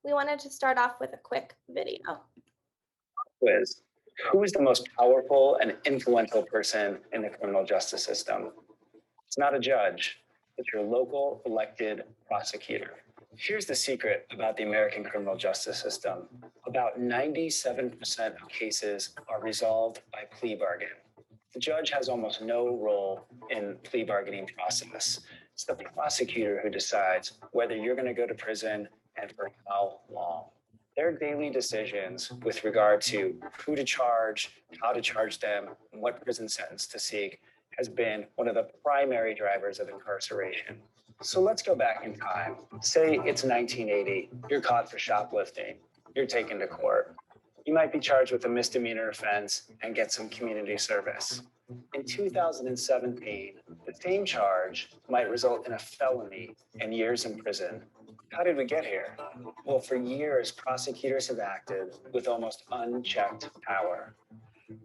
we wanted to start off with a quick video. Quiz. Who is the most powerful and influential person in the criminal justice system? It's not a judge, it's your local elected prosecutor. Here's the secret about the American criminal justice system. About 97% of cases are resolved by plea bargain. The judge has almost no role in plea bargaining process. It's the prosecutor who decides whether you're going to go to prison and for how long. Their daily decisions with regard to who to charge, how to charge them, and what prison sentence to seek has been one of the primary drivers of incarceration. So let's go back in time. Say it's 1980, you're caught for shoplifting, you're taken to court. You might be charged with a misdemeanor offense and get some community service. In 2017, the same charge might result in a felony and years in prison. How did we get here? Well, for years, prosecutors have acted with almost unchecked power.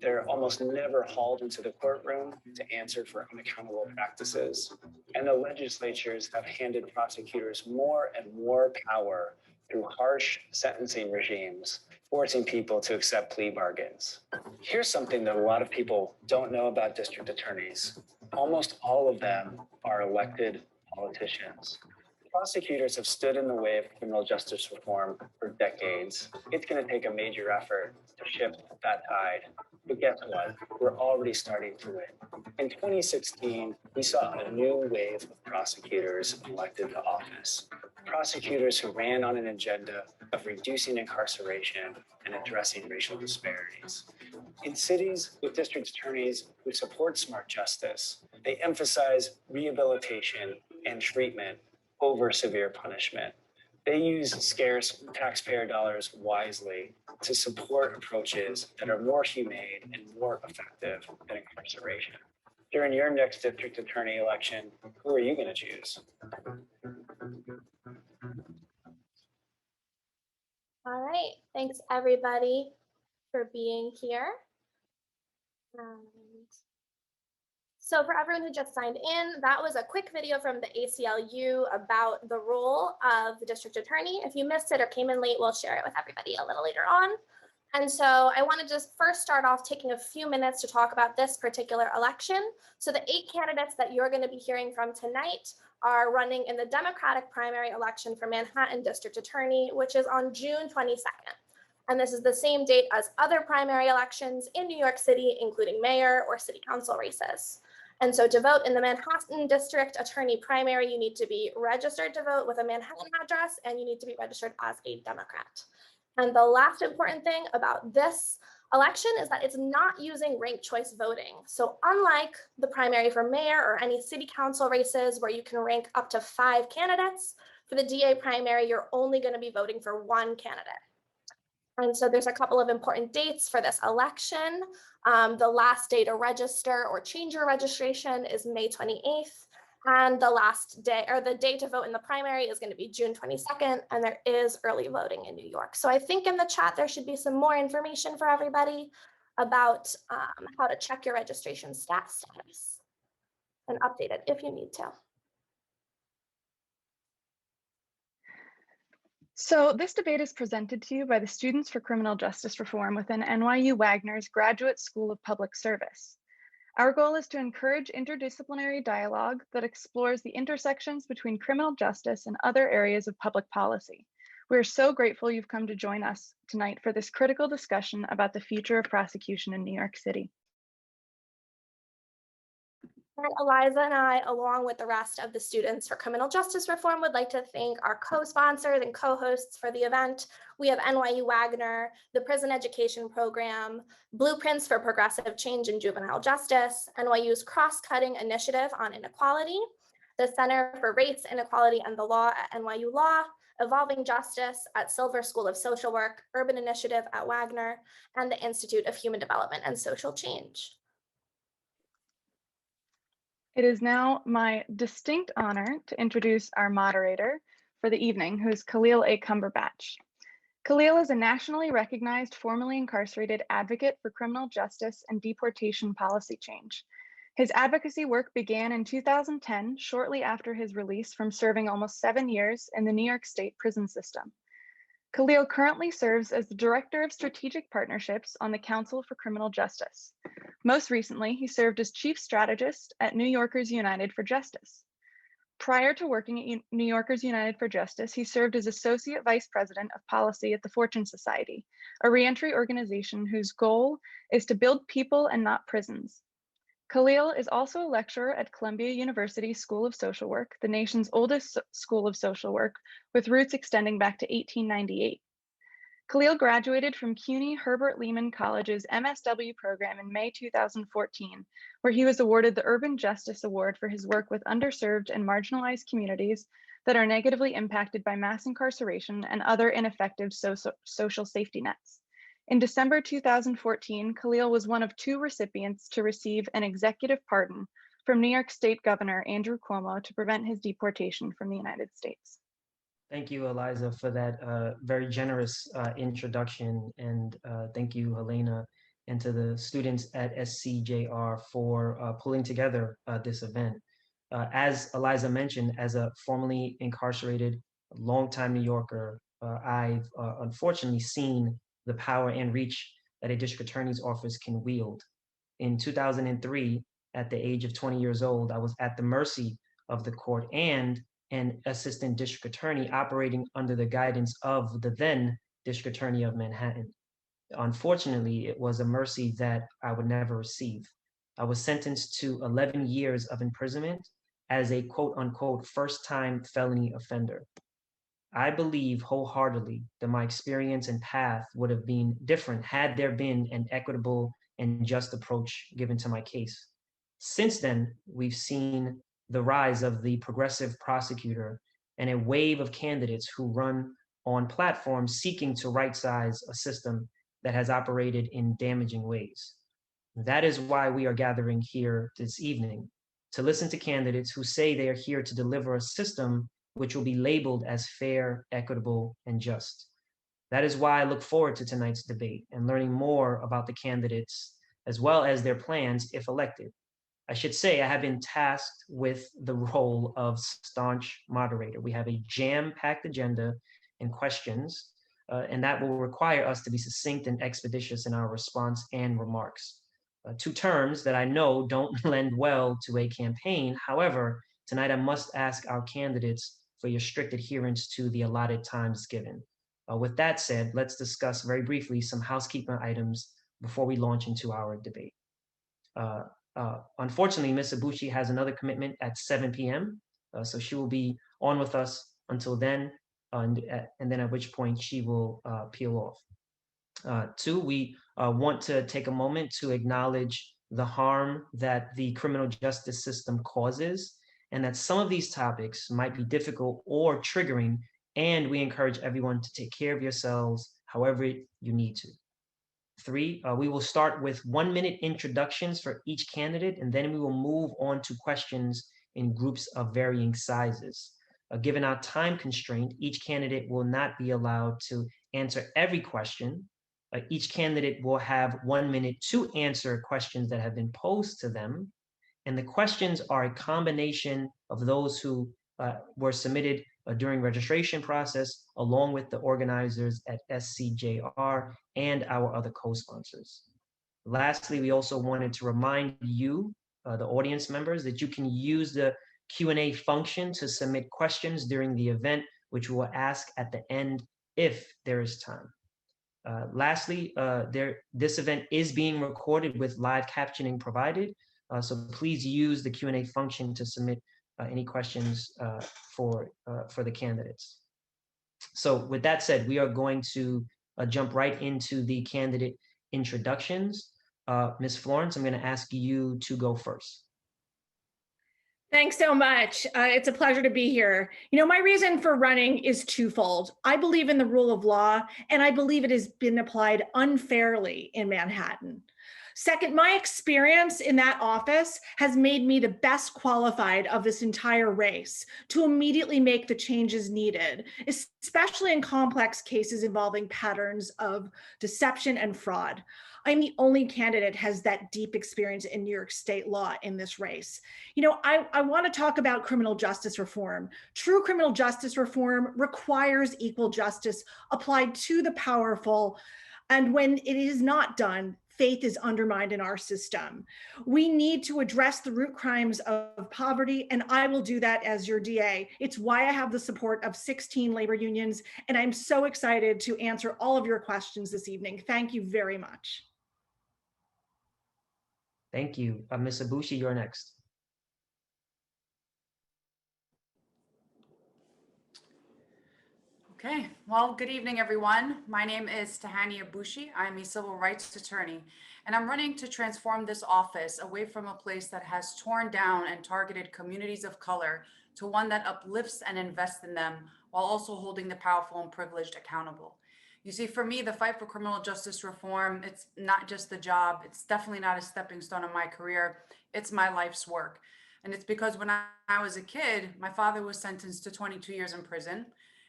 They're almost never hauled into the courtroom to answer for unaccountable practices. And the legislatures have handed prosecutors more and more power through harsh sentencing regimes, forcing people to accept plea bargains. Here's something that a lot of people don't know about district attorneys. Almost all of them are elected politicians. Prosecutors have stood in the way of criminal justice reform for decades. It's going to take a major effort to shift that tide. But guess what? We're already starting to win. In 2016, we saw a new wave of prosecutors elected to office. Prosecutors who ran on an agenda of reducing incarceration and addressing racial disparities. In cities with district attorneys who support smart justice, they emphasize rehabilitation and treatment over severe punishment. They use scarce taxpayer dollars wisely to support approaches that are more humane and more effective than incarceration. During your next district attorney election, who are you going to choose? All right, thanks everybody for being here. So for everyone who just signed in, that was a quick video from the ACLU about the role of the district attorney. If you missed it or came in late, we'll share it with everybody a little later on. And so I want to just first start off taking a few minutes to talk about this particular election. So the 8 candidates that you're going to be hearing from tonight are running in the Democratic primary election for Manhattan District Attorney, which is on June 22nd. And this is the same date as other primary elections in New York City, including mayor or city council races. And so to vote in the Manhattan District Attorney primary, you need to be registered to vote with a Manhattan address, and you need to be registered as a Democrat. And the last important thing about this election is that it's not using ranked choice voting. So unlike the primary for mayor or any city council races where you can rank up to 5 candidates, for the DA primary, you're only going to be voting for 1 candidate. And so there's a couple of important dates for this election. The last day to register or change your registration is May 28th. And the last day or the day to vote in the primary is going to be June 22nd. And there is early voting in New York. So I think in the chat, there should be some more information for everybody about how to check your registration status and update it if you need to. So this debate is presented to you by the Students for Criminal Justice Reform within NYU Wagner's Graduate School of Public Service. Our goal is to encourage interdisciplinary dialogue that explores the intersections between criminal justice and other areas of public policy. We are so grateful you've come to join us tonight for this critical discussion about the future of prosecution in New York City. And Eliza and I, along with the rest of the Students for Criminal Justice Reform, would like to thank our co-sponsors and co-hosts for the event. We have NYU Wagner, the Prison Education Program, Blueprints for Progressive Change in Juvenile Justice, NYU's Cross-Cutting Initiative on Inequality, the Center for Race, Inequality, and the Law at NYU Law, Evolving Justice at Silver School of Social Work, Urban Initiative at Wagner, and the Institute of Human Development and Social Change. It is now my distinct honor to introduce our moderator for the evening, who is Khalil A. Cumberbatch. Khalil is a nationally recognized formerly incarcerated advocate for criminal justice and deportation policy change. His advocacy work began in 2010, shortly after his release from serving almost 7 years in the New York State prison system. Khalil currently serves as the Director of Strategic Partnerships on the Council for Criminal Justice. Most recently, he served as Chief Strategist at New Yorkers United for Justice. Prior to working at New Yorkers United for Justice, he served as Associate Vice President of Policy at the Fortune Society, a reentry organization whose goal is to build people and not prisons. Khalil is also a lecturer at Columbia University School of Social Work, the nation's oldest school of social work, with roots extending back to 1898. Khalil graduated from CUNY Herbert Lehman College's MSW program in May 2014, where he was awarded the Urban Justice Award for his work with underserved and marginalized communities that are negatively impacted by mass incarceration and other ineffective social safety nets. In December 2014, Khalil was one of 2 recipients to receive an executive pardon from New York State Governor Andrew Cuomo to prevent his deportation from the United States. Thank you, Eliza, for that very generous introduction. And thank you, Helena, and to the students at SCJR for pulling together this event. As Eliza mentioned, as a formerly incarcerated, longtime New Yorker, I've unfortunately seen the power and reach that a district attorney's office can wield. In 2003, at the age of 20 years old, I was at the mercy of the court and an assistant district attorney operating under the guidance of the then district attorney of Manhattan. Unfortunately, it was a mercy that I would never receive. I was sentenced to 11 years of imprisonment as a quote unquote first-time felony offender. I believe wholeheartedly that my experience and path would have been different had there been an equitable and just approach given to my case. Since then, we've seen the rise of the progressive prosecutor and a wave of candidates who run on platforms seeking to right-size a system that has operated in damaging ways. That is why we are gathering here this evening, to listen to candidates who say they are here to deliver a system which will be labeled as fair, equitable, and just. That is why I look forward to tonight's debate and learning more about the candidates as well as their plans if elected. I should say I have been tasked with the role of staunch moderator. We have a jam-packed agenda and questions, and that will require us to be succinct and expeditious in our response and remarks. 2 terms that I know don't lend well to a campaign. However, tonight I must ask our candidates for your strict adherence to the allotted times given. With that said, let's discuss very briefly some housekeeping items before we launch into our debate. Unfortunately, Ms. Ibuchi has another commitment at 7 p.m., so she will be on with us until then, and then at which point she will peel off. 2, we want to take a moment to acknowledge the harm that the criminal justice system causes, and that some of these topics might be difficult or triggering, and we encourage everyone to take care of yourselves however you need to. 3, we will start with 1-minute introductions for each candidate, and then we will move on to questions in groups of varying sizes. Given our time constraint, each candidate will not be allowed to answer every question. Each candidate will have 1 minute to answer questions that have been posed to them. And the questions are a combination of those who were submitted during registration process, along with the organizers at SCJR and our other co-sponsors. Lastly, we also wanted to remind you, the audience members, that you can use the Q&A function to submit questions during the event, which we will ask at the end if there is time. Lastly, this event is being recorded with live captioning provided, so please use the Q&A function to submit any questions for the candidates. So with that said, we are going to jump right into the candidate introductions. Ms. Florence, I'm going to ask you to go first. Thanks so much. It's a pleasure to be here. You know, my reason for running is twofold. I believe in the rule of law, and I believe it has been applied unfairly in Manhattan. Second, my experience in that office has made me the best qualified of this entire race to immediately make the changes needed, especially in complex cases involving patterns of deception and fraud. I'm the only candidate has that deep experience in New York state law in this race. You know, I want to talk about criminal justice reform. True criminal justice reform requires equal justice applied to the powerful. And when it is not done, faith is undermined in our system. We need to address the root crimes of poverty, and I will do that as your DA. It's why I have the support of 16 labor unions, and I'm so excited to answer all of your questions this evening. Thank you very much. Thank you. Ms. Ibushi, you're next. Okay, well, good evening, everyone. My name is Tahani Ibushi. I'm a civil rights attorney, and I'm running to transform this office away from a place that has torn down and targeted communities of color to one that uplifts and invests in them while also holding the powerful and privileged accountable. You see, for me, the fight for criminal justice reform, it's not just a job. It's definitely not a stepping stone in my career. It's my life's work. And it's because when I was a kid, my father was sentenced to 22 years in prison.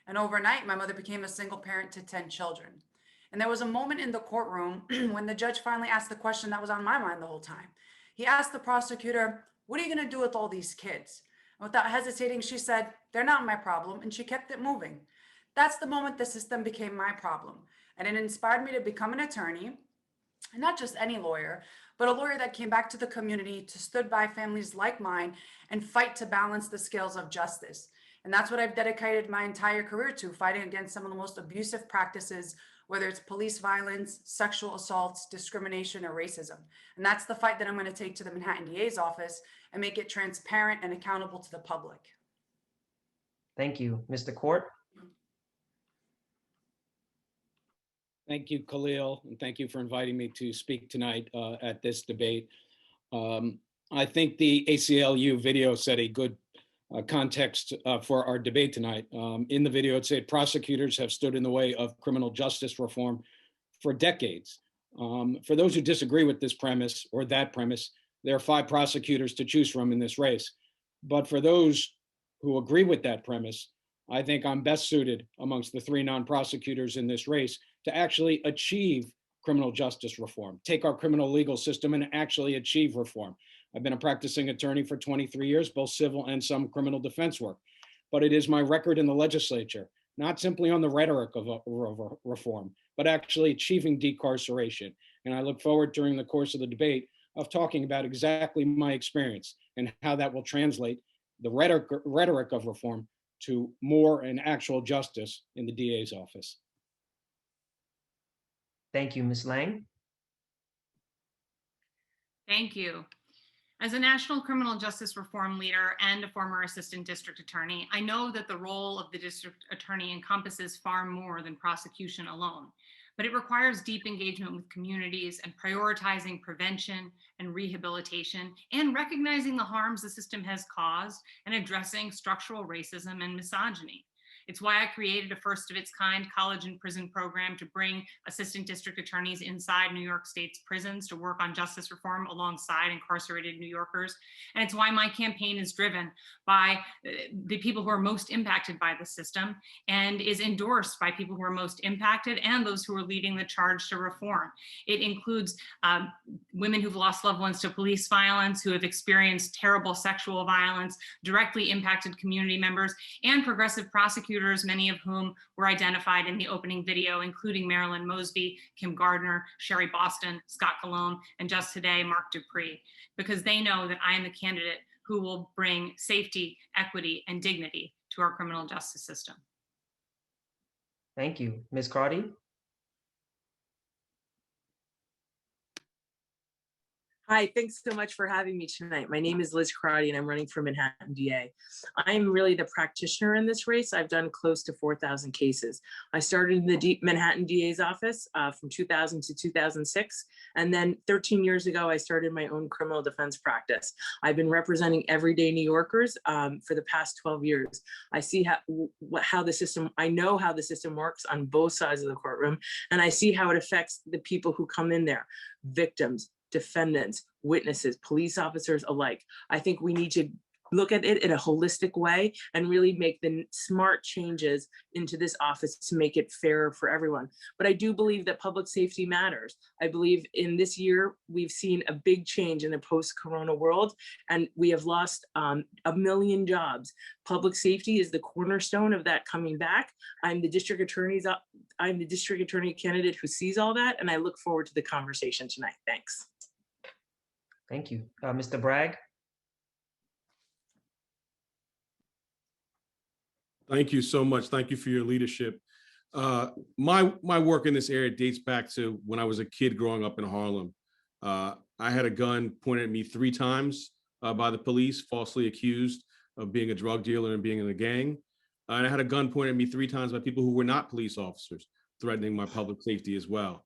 And overnight, my mother became a single parent to 10 children. And there was a moment in the courtroom when the judge finally asked the question that was on my mind the whole time. He asked the prosecutor, "What are you going to do with all these kids?" And without hesitating, she said, "They're not my problem." And she kept it moving. That's the moment the system became my problem. And it inspired me to become an attorney, and not just any lawyer, but a lawyer that came back to the community to stood by families like mine and fight to balance the scales of justice. And that's what I've dedicated my entire career to, fighting against some of the most abusive practices, whether it's police violence, sexual assaults, discrimination, or racism. And that's the fight that I'm going to take to the Manhattan DA's office and make it transparent and accountable to the public. Thank you. Mr. Court? Thank you, Khalil, and thank you for inviting me to speak tonight at this debate. I think the ACLU video set a good context for our debate tonight. In the video, it said prosecutors have stood in the way of criminal justice reform for decades. For those who disagree with this premise or that premise, there are 5 prosecutors to choose from in this race. But for those who agree with that premise, I think I'm best suited amongst the 3 non-prosecutors in this race to actually achieve criminal justice reform, take our criminal legal system and actually achieve reform. I've been a practicing attorney for 23 years, both civil and some criminal defense work. But it is my record in the legislature, not simply on the rhetoric of reform, but actually achieving decarceration. And I look forward during the course of the debate of talking about exactly my experience and how that will translate the rhetoric of reform to more and actual justice in the DA's office. Thank you. Ms. Lang? Thank you. As a national criminal justice reform leader and a former assistant district attorney, I know that the role of the district attorney encompasses far more than prosecution alone, but it requires deep engagement with communities and prioritizing prevention and rehabilitation and recognizing the harms the system has caused and addressing structural racism and misogyny. It's why I created a first of its kind college and prison program to bring assistant district attorneys inside New York State's prisons to work on justice reform alongside incarcerated New Yorkers. And it's why my campaign is driven by the people who are most impacted by the system and is endorsed by people who are most impacted and those who are leading the charge to reform. It includes women who've lost loved ones to police violence, who have experienced terrible sexual violence, directly impacted community members, and progressive prosecutors, many of whom were identified in the opening video, including Marilyn Mosby, Kim Gardner, Sherry Boston, Scott Colomb, and just today, Mark Dupree, because they know that I am the candidate who will bring safety, equity, and dignity to our criminal justice system. Thank you. Ms. Crotty? Hi, thanks so much for having me tonight. My name is Liz Crotty and I'm running for Manhattan DA. I'm really the practitioner in this race. I've done close to 4,000 cases. I started in the Manhattan DA's office from 2000 to 2006. And then 13 years ago, I started my own criminal defense practice. I've been representing everyday New Yorkers for the past 12 years. I see how the system, I know how the system works on both sides of the courtroom, and I see how it affects the people who come in there, victims, defendants, witnesses, police officers alike. I think we need to look at it in a holistic way and really make the smart changes into this office to make it fairer for everyone. But I do believe that public safety matters. I believe in this year, we've seen a big change in the post-corona world, and we have lost 1 million jobs. Public safety is the cornerstone of that coming back. I'm the district attorney candidate who sees all that, and I look forward to the conversation tonight. Thanks. Thank you. Mr. Bragg? Thank you so much. Thank you for your leadership. My work in this area dates back to when I was a kid growing up in Harlem. I had a gun pointed at me 3 times by the police, falsely accused of being a drug dealer and being in a gang. And I had a gun pointed at me 3 times by people who were not police officers, threatening my public safety as well.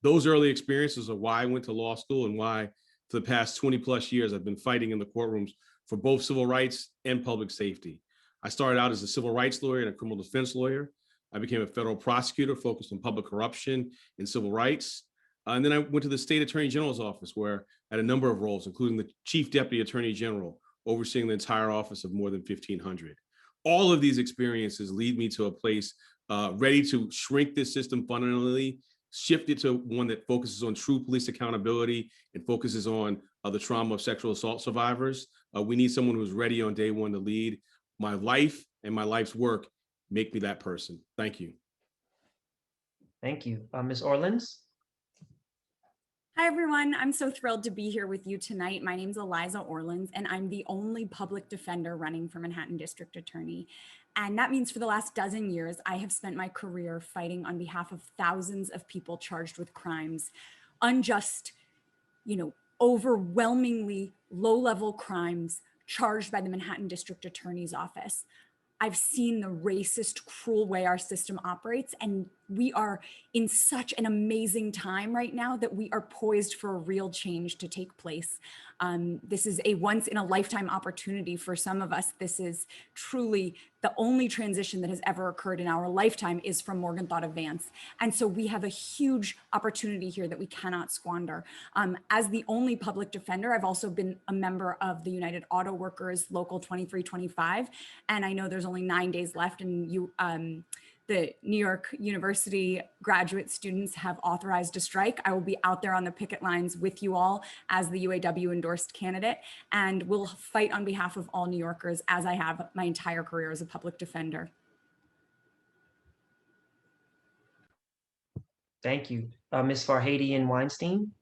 Those early experiences are why I went to law school and why for the past 20 plus years, I've been fighting in the courtrooms for both civil rights and public safety. I started out as a civil rights lawyer and a criminal defense lawyer. I became a federal prosecutor focused on public corruption and civil rights. And then I went to the state attorney general's office where I had a number of roles, including the chief deputy attorney general, overseeing the entire office of more than 1,500. All of these experiences lead me to a place ready to shrink this system fundamentally, shift it to one that focuses on true police accountability and focuses on the trauma of sexual assault survivors. We need someone who's ready on day one to lead. My life and my life's work make me that person. Thank you. Thank you. Ms. Orleans? Hi, everyone. I'm so thrilled to be here with you tonight. My name's Eliza Orleans, and I'm the only public defender running for Manhattan District Attorney. And that means for the last dozen years, I have spent my career fighting on behalf of thousands of people charged with crimes, unjust, overwhelmingly low-level crimes charged by the Manhattan District Attorney's Office. I've seen the racist, cruel way our system operates, and we are in such an amazing time right now that we are poised for a real change to take place. This is a once-in-a-lifetime opportunity for some of us. This is truly the only transition that has ever occurred in our lifetime is from Morgenthau to Vance. And so we have a huge opportunity here that we cannot squander. As the only public defender, I've also been a member of the United Auto Workers Local 2325, and I know there's only 9 days left, and the New York University graduate students have authorized a strike. I will be out there on the picket lines with you all as the UAW endorsed candidate, and will fight on behalf of all New Yorkers as I have my entire career as a public defender. Thank you. Ms. Farhadian Weinstein?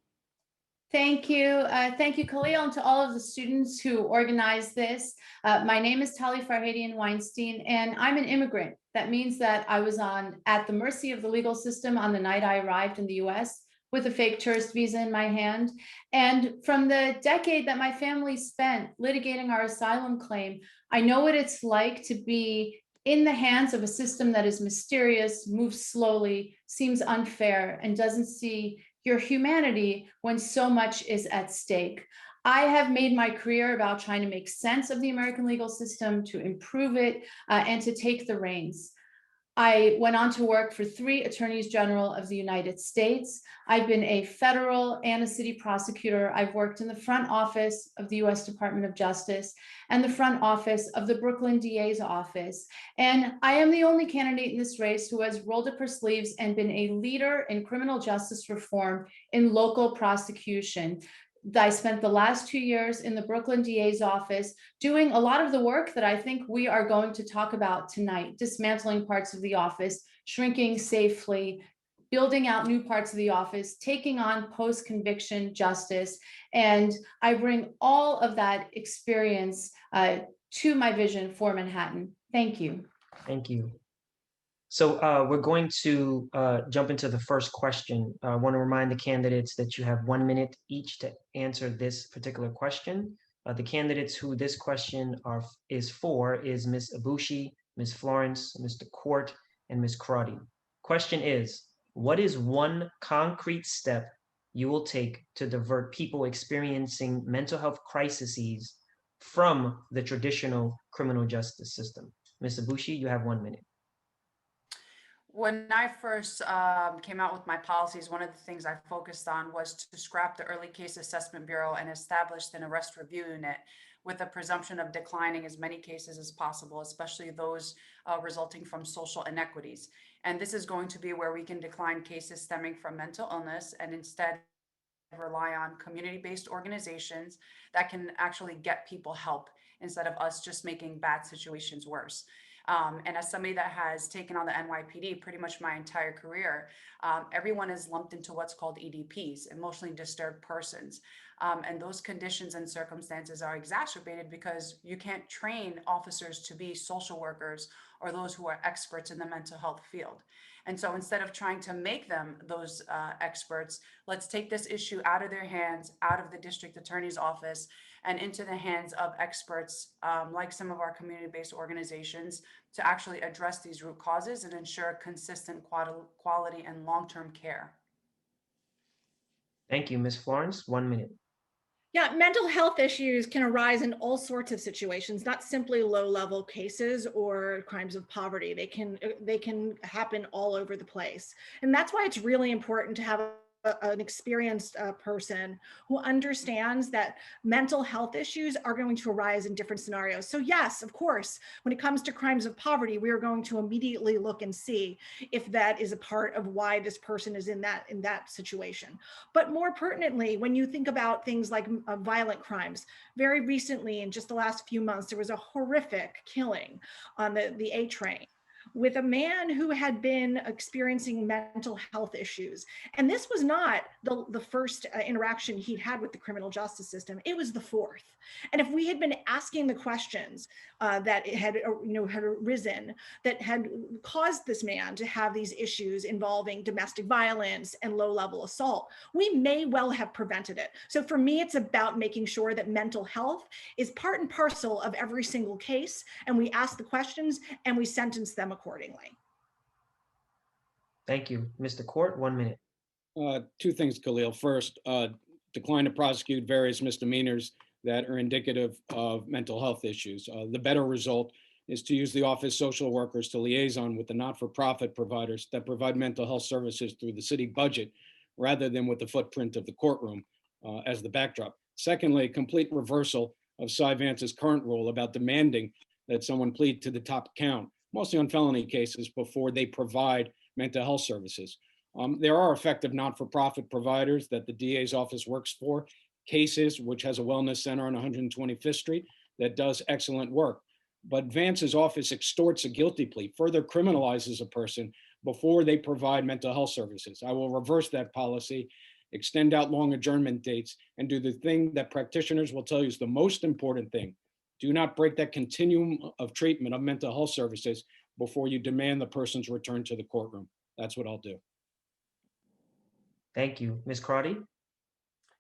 Thank you. Thank you, Khalil, and to all of the students who organized this. My name is Tali Farhadian Weinstein, and I'm an immigrant. That means that I was at the mercy of the legal system on the night I arrived in the US with a fake tourist visa in my hand. And from the decade that my family spent litigating our asylum claim, I know what it's like to be in the hands of a system that is mysterious, moves slowly, seems unfair, and doesn't see your humanity when so much is at stake. I have made my career about trying to make sense of the American legal system, to improve it, and to take the reins. I went on to work for 3 attorneys general of the United States. I've been a federal and a city prosecutor. I've worked in the front office of the US Department of Justice and the front office of the Brooklyn DA's office. And I am the only candidate in this race who has rolled up her sleeves and been a leader in criminal justice reform in local prosecution. I spent the last 2 years in the Brooklyn DA's office doing a lot of the work that I think we are going to talk about tonight, dismantling parts of the office, shrinking safely, building out new parts of the office, taking on post-conviction justice. And I bring all of that experience to my vision for Manhattan. Thank you. Thank you. So we're going to jump into the first question. I want to remind the candidates that you have 1 minute each to answer this particular question. The candidates who this question is for is Ms. Abushi, Ms. Florence, Mr. Court, and Ms. Crotty. Question is, what is one concrete step you will take to divert people experiencing mental health crises from the traditional criminal justice system? Ms. Abushi, you have 1 minute. When I first came out with my policies, one of the things I focused on was to scrap the Early Case Assessment Bureau and establish an arrest review unit, with a presumption of declining as many cases as possible, especially those resulting from social inequities. And this is going to be where we can decline cases stemming from mental illness and instead rely on community-based organizations that can actually get people help instead of us just making bad situations worse. And as somebody that has taken on the NYPD pretty much my entire career, everyone is lumped into what's called EDPs, emotionally disturbed persons. And those conditions and circumstances are exacerbated because you can't train officers to be social workers or those who are experts in the mental health field. And so instead of trying to make them those experts, let's take this issue out of their hands, out of the district attorney's office, and into the hands of experts like some of our community-based organizations to actually address these root causes and ensure consistent quality and long-term care. Thank you, Ms. Florence. 1 minute. Yeah, mental health issues can arise in all sorts of situations, not simply low-level cases or crimes of poverty. They can happen all over the place. And that's why it's really important to have an experienced person who understands that mental health issues are going to arise in different scenarios. So yes, of course, when it comes to crimes of poverty, we are going to immediately look and see if that is a part of why this person is in that situation. But more pertinently, when you think about things like violent crimes, very recently, in just the last few months, there was a horrific killing on the A train with a man who had been experiencing mental health issues. And this was not the first interaction he'd had with the criminal justice system. It was the fourth. And if we had been asking the questions that had arisen, that had caused this man to have these issues involving domestic violence and low-level assault, we may well have prevented it. So for me, it's about making sure that mental health is part and parcel of every single case, and we ask the questions and we sentence them accordingly. Thank you. Mr. Court, 1 minute. Two things, Khalil. First, decline to prosecute various misdemeanors that are indicative of mental health issues. The better result is to use the office social workers to liaison with the not-for-profit providers that provide mental health services through the city budget, rather than with the footprint of the courtroom as the backdrop. Secondly, complete reversal of Cy Vance's current rule about demanding that someone plead to the top count, mostly on felony cases, before they provide mental health services. There are effective not-for-profit providers that the DA's office works for, Cases, which has a wellness center on 125th Street that does excellent work. But Vance's office extorts a guilty plea, further criminalizes a person before they provide mental health services. I will reverse that policy, extend out long adjournment dates, and do the thing that practitioners will tell you is the most important thing. Do not break that continuum of treatment of mental health services before you demand the person's return to the courtroom. That's what I'll do. Thank you. Ms. Crotty?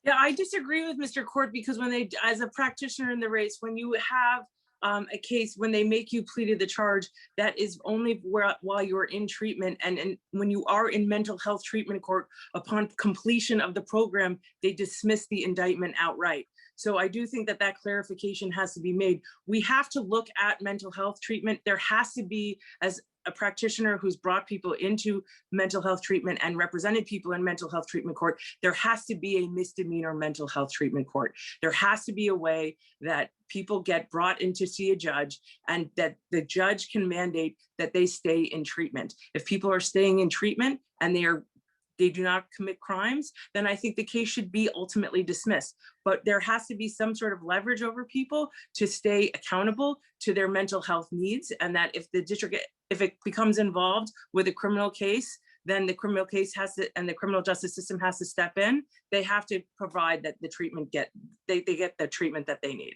Yeah, I disagree with Mr. Court because when they, as a practitioner in the race, when you have a case, when they make you plead to the charge, that is only while you're in treatment. And when you are in mental health treatment court, upon completion of the program, they dismiss the indictment outright. So I do think that that clarification has to be made. We have to look at mental health treatment. There has to be, as a practitioner who's brought people into mental health treatment and represented people in mental health treatment court, there has to be a misdemeanor mental health treatment court. There has to be a way that people get brought in to see a judge and that the judge can mandate that they stay in treatment. If people are staying in treatment and they do not commit crimes, then I think the case should be ultimately dismissed. But there has to be some sort of leverage over people to stay accountable to their mental health needs, and that if the district, if it becomes involved with a criminal case, then the criminal case has to, and the criminal justice system has to step in. They have to provide that the treatment they get the treatment that they need.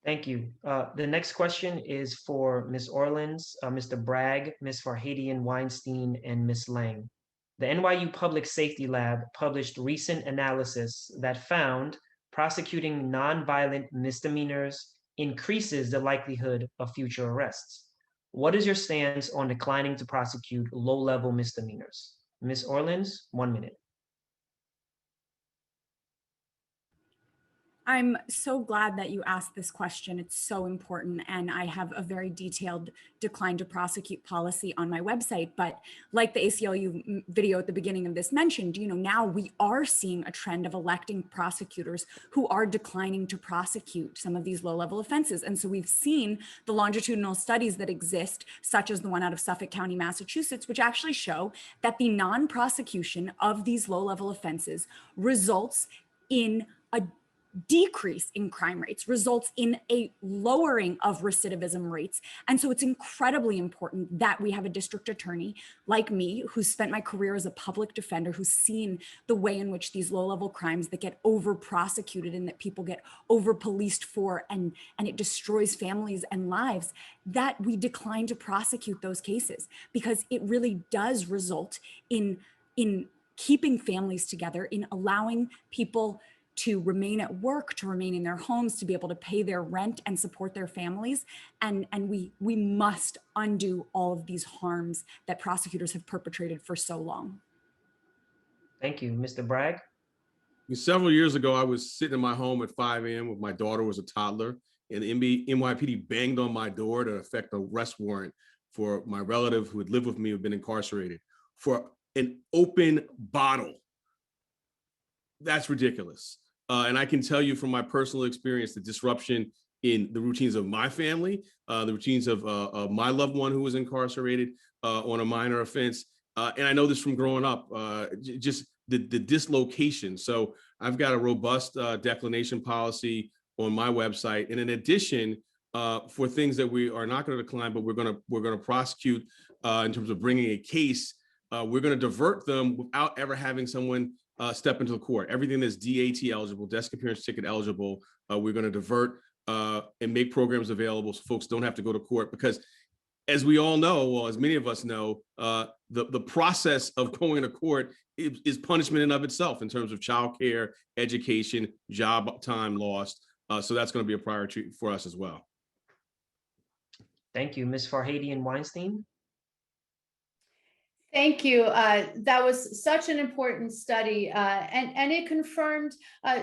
Thank you. The next question is for Ms. Orleans, Mr. Bragg, Ms. Farhadian-Weinstein, and Ms. Lang. The NYU Public Safety Lab published recent analysis that found prosecuting nonviolent misdemeanors increases the likelihood of future arrests. What is your stance on declining to prosecute low-level misdemeanors? Ms. Orleans, 1 minute. I'm so glad that you asked this question. It's so important. And I have a very detailed decline to prosecute policy on my website. But like the ACLU video at the beginning of this mentioned, now we are seeing a trend of electing prosecutors who are declining to prosecute some of these low-level offenses. And so we've seen the longitudinal studies that exist, such as the one out of Suffolk County, Massachusetts, which actually show that the non-prosecution of these low-level offenses results in a decrease in crime rates, results in a lowering of recidivism rates. And so it's incredibly important that we have a district attorney like me, who's spent my career as a public defender, who's seen the way in which these low-level crimes that get over-prosecuted and that people get over-policed for, and it destroys families and lives, that we decline to prosecute those cases, because it really does result in keeping families together, in allowing people to remain at work, to remain in their homes, to be able to pay their rent and support their families. And we must undo all of these harms that prosecutors have perpetrated for so long. Thank you. Mr. Bragg? Several years ago, I was sitting in my home at 5 a.m. with my daughter was a toddler, and NYPD banged on my door to effect an arrest warrant for my relative who had lived with me, who had been incarcerated, for an open bottle. That's ridiculous. And I can tell you from my personal experience, the disruption in the routines of my family, the routines of my loved one who was incarcerated on a minor offense. And I know this from growing up, just the dislocation. So I've got a robust declination policy on my website. And in addition, for things that we are not going to decline, but we're going to prosecute in terms of bringing a case, we're going to divert them without ever having someone step into the court. Everything that's DAT eligible, desk appearance ticket eligible, we're going to divert and make programs available so folks don't have to go to court. Because as we all know, well, as many of us know, the process of going to court is punishment in of itself in terms of childcare, education, job time lost. So that's going to be a priority for us as well. Thank you. Ms. Farhadian Weinstein? Thank you. That was such an important study, and it confirmed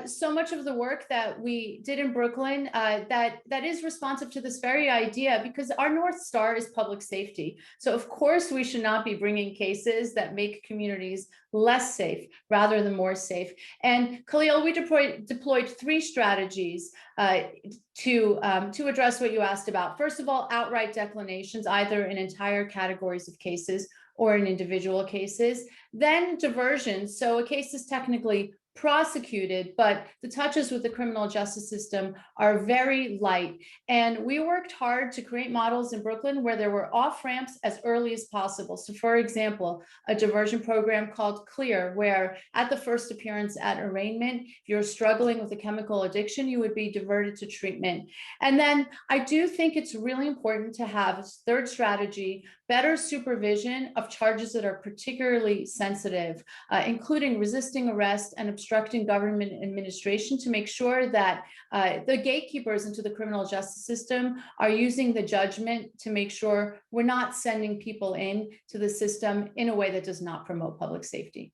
so much of the work that we did in Brooklyn that is responsive to this very idea, because our North Star is public safety. So of course we should not be bringing cases that make communities less safe rather than more safe. And Khalil, we deployed 3 strategies to address what you asked about. First of all, outright declinations, either in entire categories of cases or in individual cases. Then diversions. So a case is technically prosecuted, but the touches with the criminal justice system are very light. And we worked hard to create models in Brooklyn where there were off ramps as early as possible. So for example, a diversion program called CLEAR, where at the first appearance at arraignment, if you're struggling with a chemical addiction, you would be diverted to treatment. And then I do think it's really important to have a third strategy, better supervision of charges that are particularly sensitive, including resisting arrest and obstructing government administration, to make sure that the gatekeepers into the criminal justice system are using the judgment to make sure we're not sending people in to the system in a way that does not promote public safety.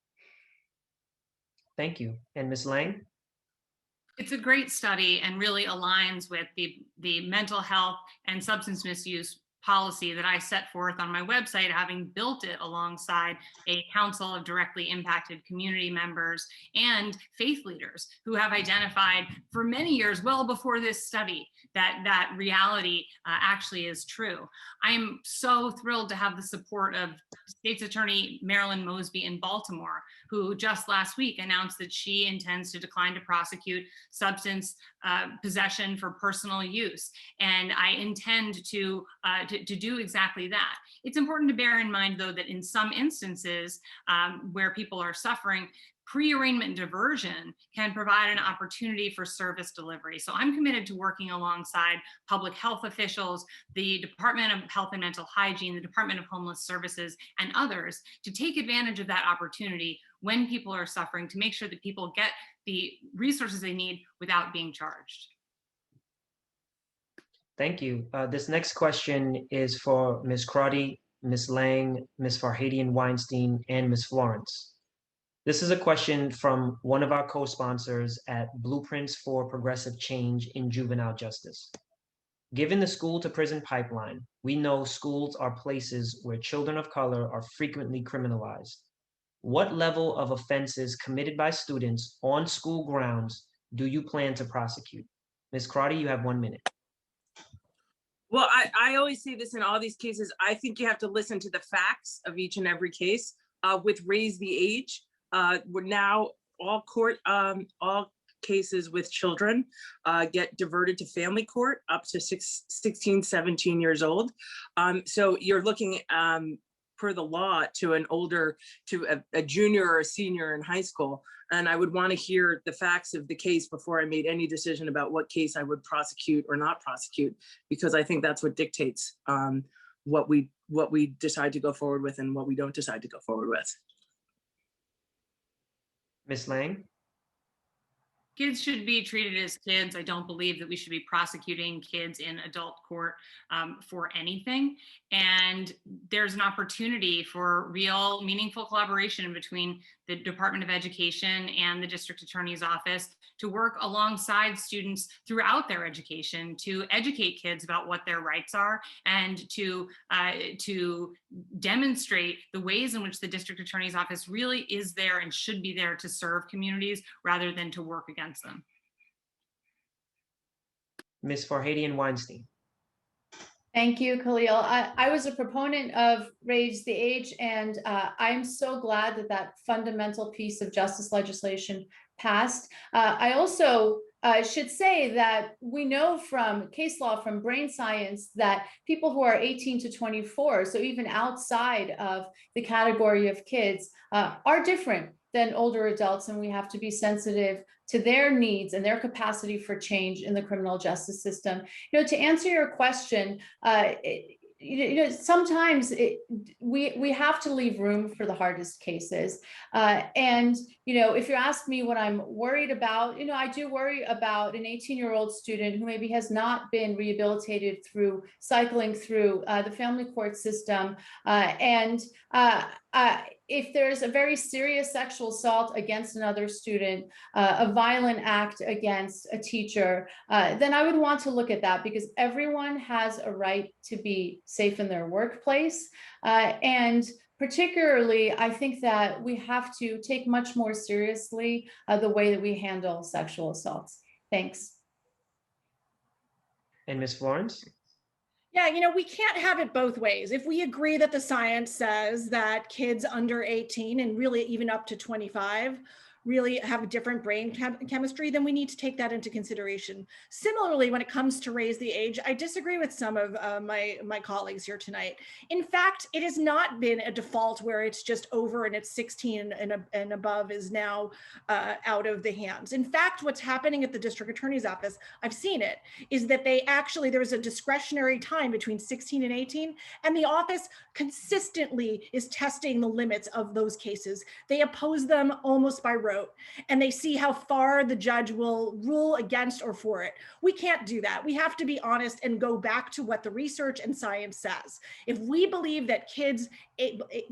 Thank you. And Ms. Lang? It's a great study and really aligns with the mental health and substance misuse policy that I set forth on my website, having built it alongside a council of directly impacted community members and faith leaders who have identified for many years, well before this study, that reality actually is true. I'm so thrilled to have the support of State's Attorney Marilyn Mosby in Baltimore, who just last week announced that she intends to decline to prosecute substance possession for personal use. And I intend to do exactly that. It's important to bear in mind, though, that in some instances where people are suffering, pre-arraignment diversion can provide an opportunity for service delivery. So I'm committed to working alongside public health officials, the Department of Health and Mental Hygiene, the Department of Homeless Services, and others to take advantage of that opportunity when people are suffering, to make sure that people get the resources they need without being charged. Thank you. This next question is for Ms. Crotty, Ms. Lang, Ms. Farhadian Weinstein, and Ms. Florence. This is a question from one of our co-sponsors at Blueprints for Progressive Change in Juvenile Justice. Given the school to prison pipeline, we know schools are places where children of color are frequently criminalized. What level of offenses committed by students on school grounds do you plan to prosecute? Ms. Crotty, you have 1 minute. Well, I always say this in all these cases. I think you have to listen to the facts of each and every case. With Raise the Age, we're now all cases with children get diverted to family court up to 16, 17 years old. So you're looking per the law to a junior or a senior in high school. And I would want to hear the facts of the case before I made any decision about what case I would prosecute or not prosecute, because I think that's what dictates what we decide to go forward with and what we don't decide to go forward with. Ms. Lang? Kids should be treated as kids. I don't believe that we should be prosecuting kids in adult court for anything. And there's an opportunity for real meaningful collaboration between the Department of Education and the District Attorney's Office to work alongside students throughout their education to educate kids about what their rights are and to demonstrate the ways in which the District Attorney's Office really is there and should be there to serve communities rather than to work against them. Ms. Farhadian Weinstein. Thank you, Khalil. I was a proponent of Raise the Age, and I'm so glad that that fundamental piece of justice legislation passed. I also should say that we know from case law, from brain science, that people who are 18 to 24, so even outside of the category of kids, are different than older adults, and we have to be sensitive to their needs and their capacity for change in the criminal justice system. You know, to answer your question, sometimes we have to leave room for the hardest cases. And, if you ask me what I'm worried about, I do worry about an 18-year-old student who maybe has not been rehabilitated through cycling through the family court system. If there's a very serious sexual assault against another student, a violent act against a teacher, then I would want to look at that, because everyone has a right to be safe in their workplace. And particularly, I think that we have to take much more seriously the way that we handle sexual assaults. Thanks. And Ms. Florence? Yeah, we can't have it both ways. If we agree that the science says that kids under 18 and really even up to 25 really have a different brain chemistry, then we need to take that into consideration. Similarly, when it comes to Raise the Age, I disagree with some of my colleagues here tonight. In fact, it has not been a default where it's just over and it's 16 and above is now out of the hands. In fact, what's happening at the District Attorney's Office, I've seen it, is that there's a discretionary time between 16 and 18, and the office consistently is testing the limits of those cases. They oppose them almost by rote, and they see how far the judge will rule against or for it. We can't do that. We have to be honest and go back to what the research and science says. If we believe that kids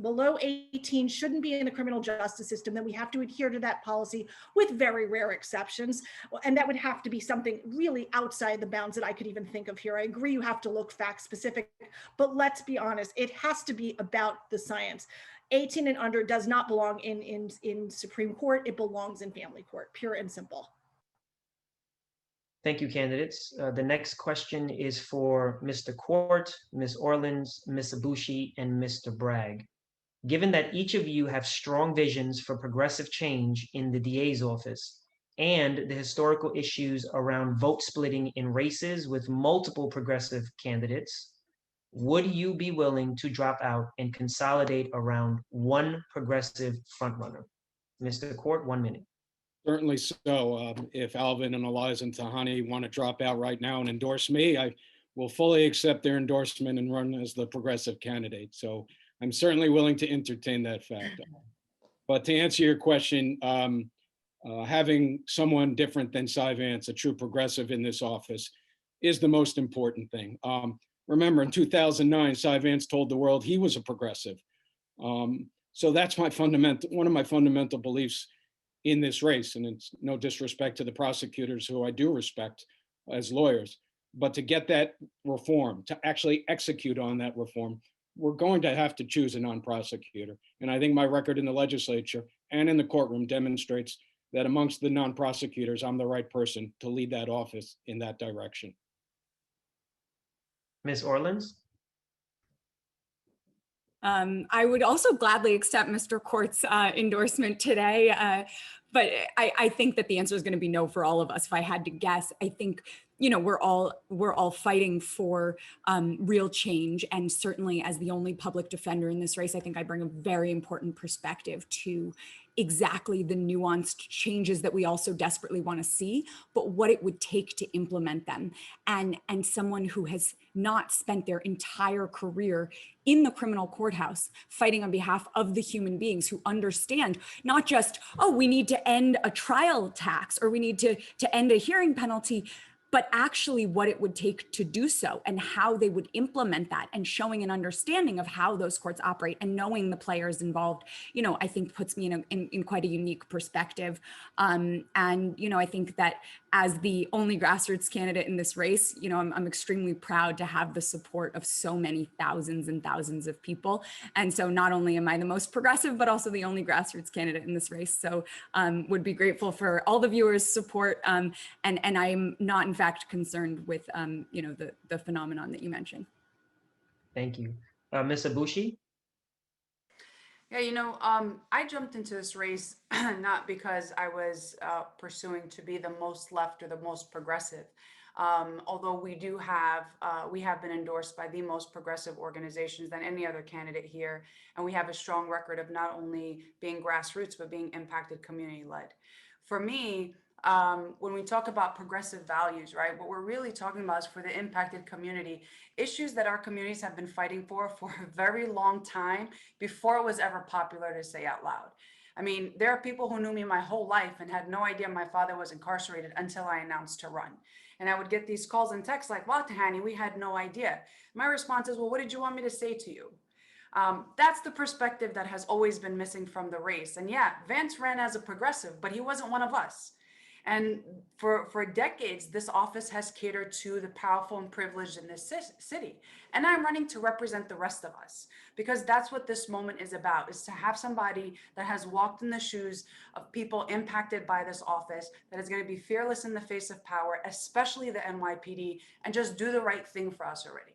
below 18 shouldn't be in the criminal justice system, then we have to adhere to that policy with very rare exceptions. And that would have to be something really outside the bounds that I could even think of here. I agree you have to look fact specific, but let's be honest, it has to be about the science. 18 and under does not belong in Supreme Court. It belongs in family court, pure and simple. Thank you, candidates. The next question is for Mr. Court, Ms. Orleans, Ms. Ibushi, and Mr. Bragg. Given that each of you have strong visions for progressive change in the DA's office and the historical issues around vote splitting in races with multiple progressive candidates, would you be willing to drop out and consolidate around one progressive frontrunner? Mr. Court, 1 minute. Certainly so. If Alvin and Eliza and Tahani want to drop out right now and endorse me, I will fully accept their endorsement and run as the progressive candidate. So I'm certainly willing to entertain that fact. But to answer your question, having someone different than Cy Vance, a true progressive in this office, is the most important thing. Remember, in 2009, Cy Vance told the world he was a progressive. So that's one of my fundamental beliefs in this race. And it's no disrespect to the prosecutors, who I do respect as lawyers, but to get that reform, to actually execute on that reform, we're going to have to choose a non-prosecutor. And I think my record in the legislature and in the courtroom demonstrates that amongst the non-prosecutors, I'm the right person to lead that office in that direction. Ms. Orleans? I would also gladly accept Mr. Court's endorsement today, but I think that the answer is going to be no for all of us. If I had to guess, I think, you know, we're all fighting for real change, and certainly as the only public defender in this race, I think I bring a very important perspective to exactly the nuanced changes that we also desperately want to see, but what it would take to implement them. And someone who has not spent their entire career in the criminal courthouse fighting on behalf of the human beings who understand not just, oh, we need to end a trial tax or we need to end a hearing penalty, but actually what it would take to do so and how they would implement that, and showing an understanding of how those courts operate and knowing the players involved, you know, I think puts me in quite a unique perspective. And, you know, I think that as the only grassroots candidate in this race, you know, I'm extremely proud to have the support of so many thousands and thousands of people. And so not only am I the most progressive, but also the only grassroots candidate in this race. So would be grateful for all the viewers' support. And I'm not in fact concerned with, you know, the phenomenon that you mentioned. Thank you. Ms. Abushi? Yeah, you know, I jumped into this race not because I was pursuing to be the most left or the most progressive. Although we have been endorsed by the most progressive organizations than any other candidate here. And we have a strong record of not only being grassroots, but being impacted community-led. For me, when we talk about progressive values, right, what we're really talking about is for the impacted community, issues that our communities have been fighting for a very long time before it was ever popular to say out loud. I mean, there are people who knew me my whole life and had no idea my father was incarcerated until I announced to run. And I would get these calls and texts like, wow, Tahani, we had no idea. My response is, well, what did you want me to say to you? That's the perspective that has always been missing from the race. And yeah, Vance ran as a progressive, but he wasn't one of us. And for decades, this office has catered to the powerful and privileged in this city. And I'm running to represent the rest of us, because that's what this moment is about, is to have somebody that has walked in the shoes of people impacted by this office, that is going to be fearless in the face of power, especially the NYPD, and just do the right thing for us already.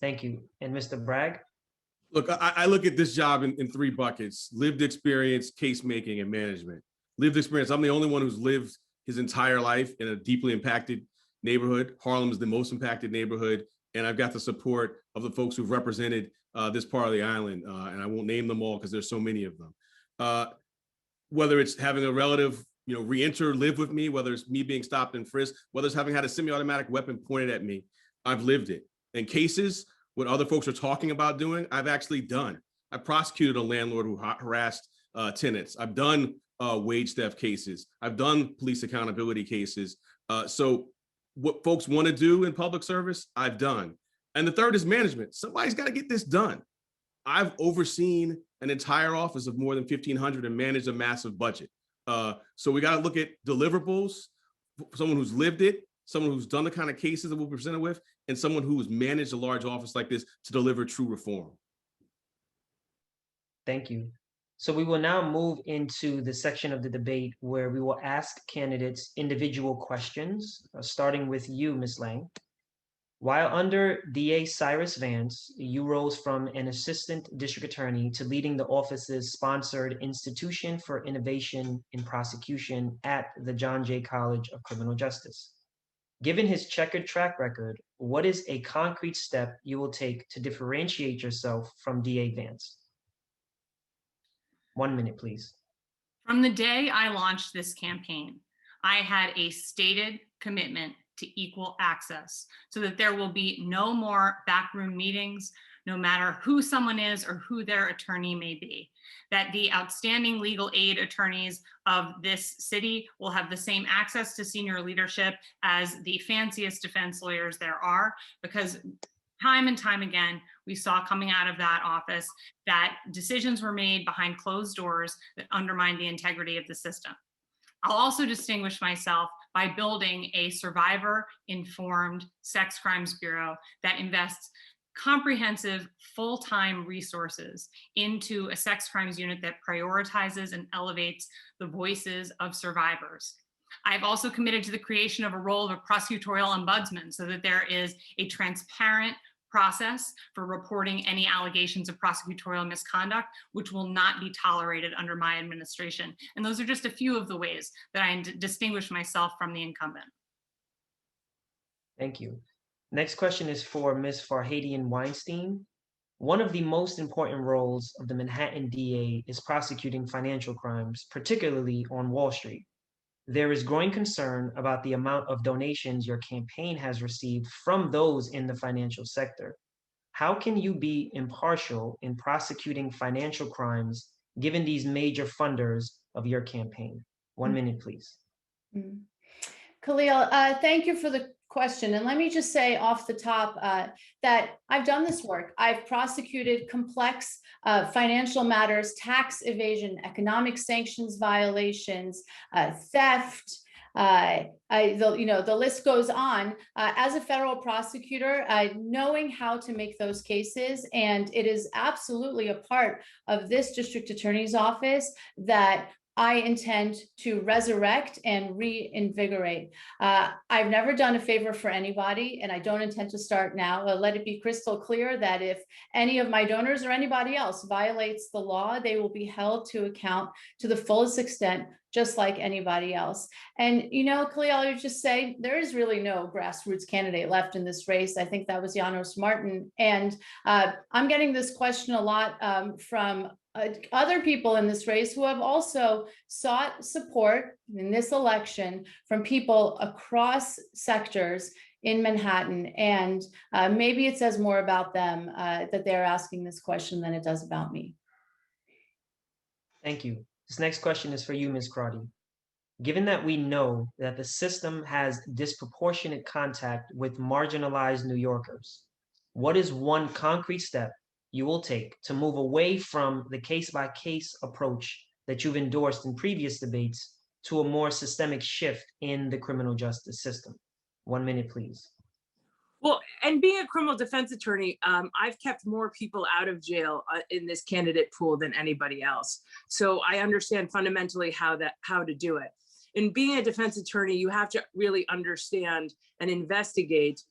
Thank you. And Mr. Bragg? Look, I look at this job in three buckets: lived experience, case making, and management. Lived experience, I'm the only one who's lived his entire life in a deeply impacted neighborhood. Harlem is the most impacted neighborhood, and I've got the support of the folks who've represented this part of the island, and I won't name them all because there's so many of them. Whether it's having a relative, you know, re-enter, live with me, whether it's me being stopped and frisked, whether it's having had a semi-automatic weapon pointed at me, I've lived it. In cases, what other folks are talking about doing, I've actually done. I prosecuted a landlord who harassed tenants. I've done wage theft cases. I've done police accountability cases. So what folks want to do in public service, I've done. And the third is management. Somebody's got to get this done. I've overseen an entire office of more than 1,500 and managed a massive budget. So we got to look at deliverables, someone who's lived it, someone who's done the kind of cases that we're presented with, and someone who's managed a large office like this to deliver true reform. Thank you. So we will now move into the section of the debate where we will ask candidates individual questions, starting with you, Ms. Lang. While under DA Cyrus Vance, you rose from an assistant district attorney to leading the office's sponsored Institution for Innovation in Prosecution at the John Jay College of Criminal Justice. Given his checkered track record, what is a concrete step you will take to differentiate yourself from DA Vance? 1 minute, please. From the day I launched this campaign, I had a stated commitment to equal access so that there will be no more backroom meetings, no matter who someone is or who their attorney may be, that the outstanding legal aid attorneys of this city will have the same access to senior leadership as the fanciest defense lawyers there are, because Time and time again, we saw coming out of that office that decisions were made behind closed doors that undermined the integrity of the system. I'll also distinguish myself by building a survivor-informed sex crimes bureau that invests comprehensive full-time resources into a sex crimes unit that prioritizes and elevates the voices of survivors. I've also committed to the creation of a role of a prosecutorial ombudsman so that there is a transparent process for reporting any allegations of prosecutorial misconduct, which will not be tolerated under my administration. And those are just a few of the ways that I distinguish myself from the incumbent. Thank you. Next question is for Ms. Farhadian Weinstein. One of the most important roles of the Manhattan DA is prosecuting financial crimes, particularly on Wall Street. There is growing concern about the amount of donations your campaign has received from those in the financial sector. How can you be impartial in prosecuting financial crimes given these major funders of your campaign? 1 minute, please. Khalil, thank you for the question. And let me just say off the top that I've done this work. I've prosecuted complex financial matters, tax evasion, economic sanctions violations, theft. The list goes on. As a federal prosecutor, knowing how to make those cases, and it is absolutely a part of this district attorney's office that I intend to resurrect and reinvigorate. I've never done a favor for anybody, and I don't intend to start now. Let it be crystal clear that if any of my donors or anybody else violates the law, they will be held to account to the fullest extent, just like anybody else. And, Khalil, I would just say there is really no grassroots candidate left in this race. I think that was Janos Martin. And I'm getting this question a lot from other people in this race who have also sought support in this election from people across sectors in Manhattan. And maybe it says more about them that they're asking this question than it does about me. Thank you. This next question is for you, Ms. Crotty. Given that we know that the system has disproportionate contact with marginalized New Yorkers, what is one concrete step you will take to move away from the case-by-case approach that you've endorsed in previous debates to a more systemic shift in the criminal justice system? 1 minute, please. Well, and being a criminal defense attorney, I've kept more people out of jail in this candidate pool than anybody else. So I understand fundamentally how to do it. In being a defense attorney, you have to really understand and investigate.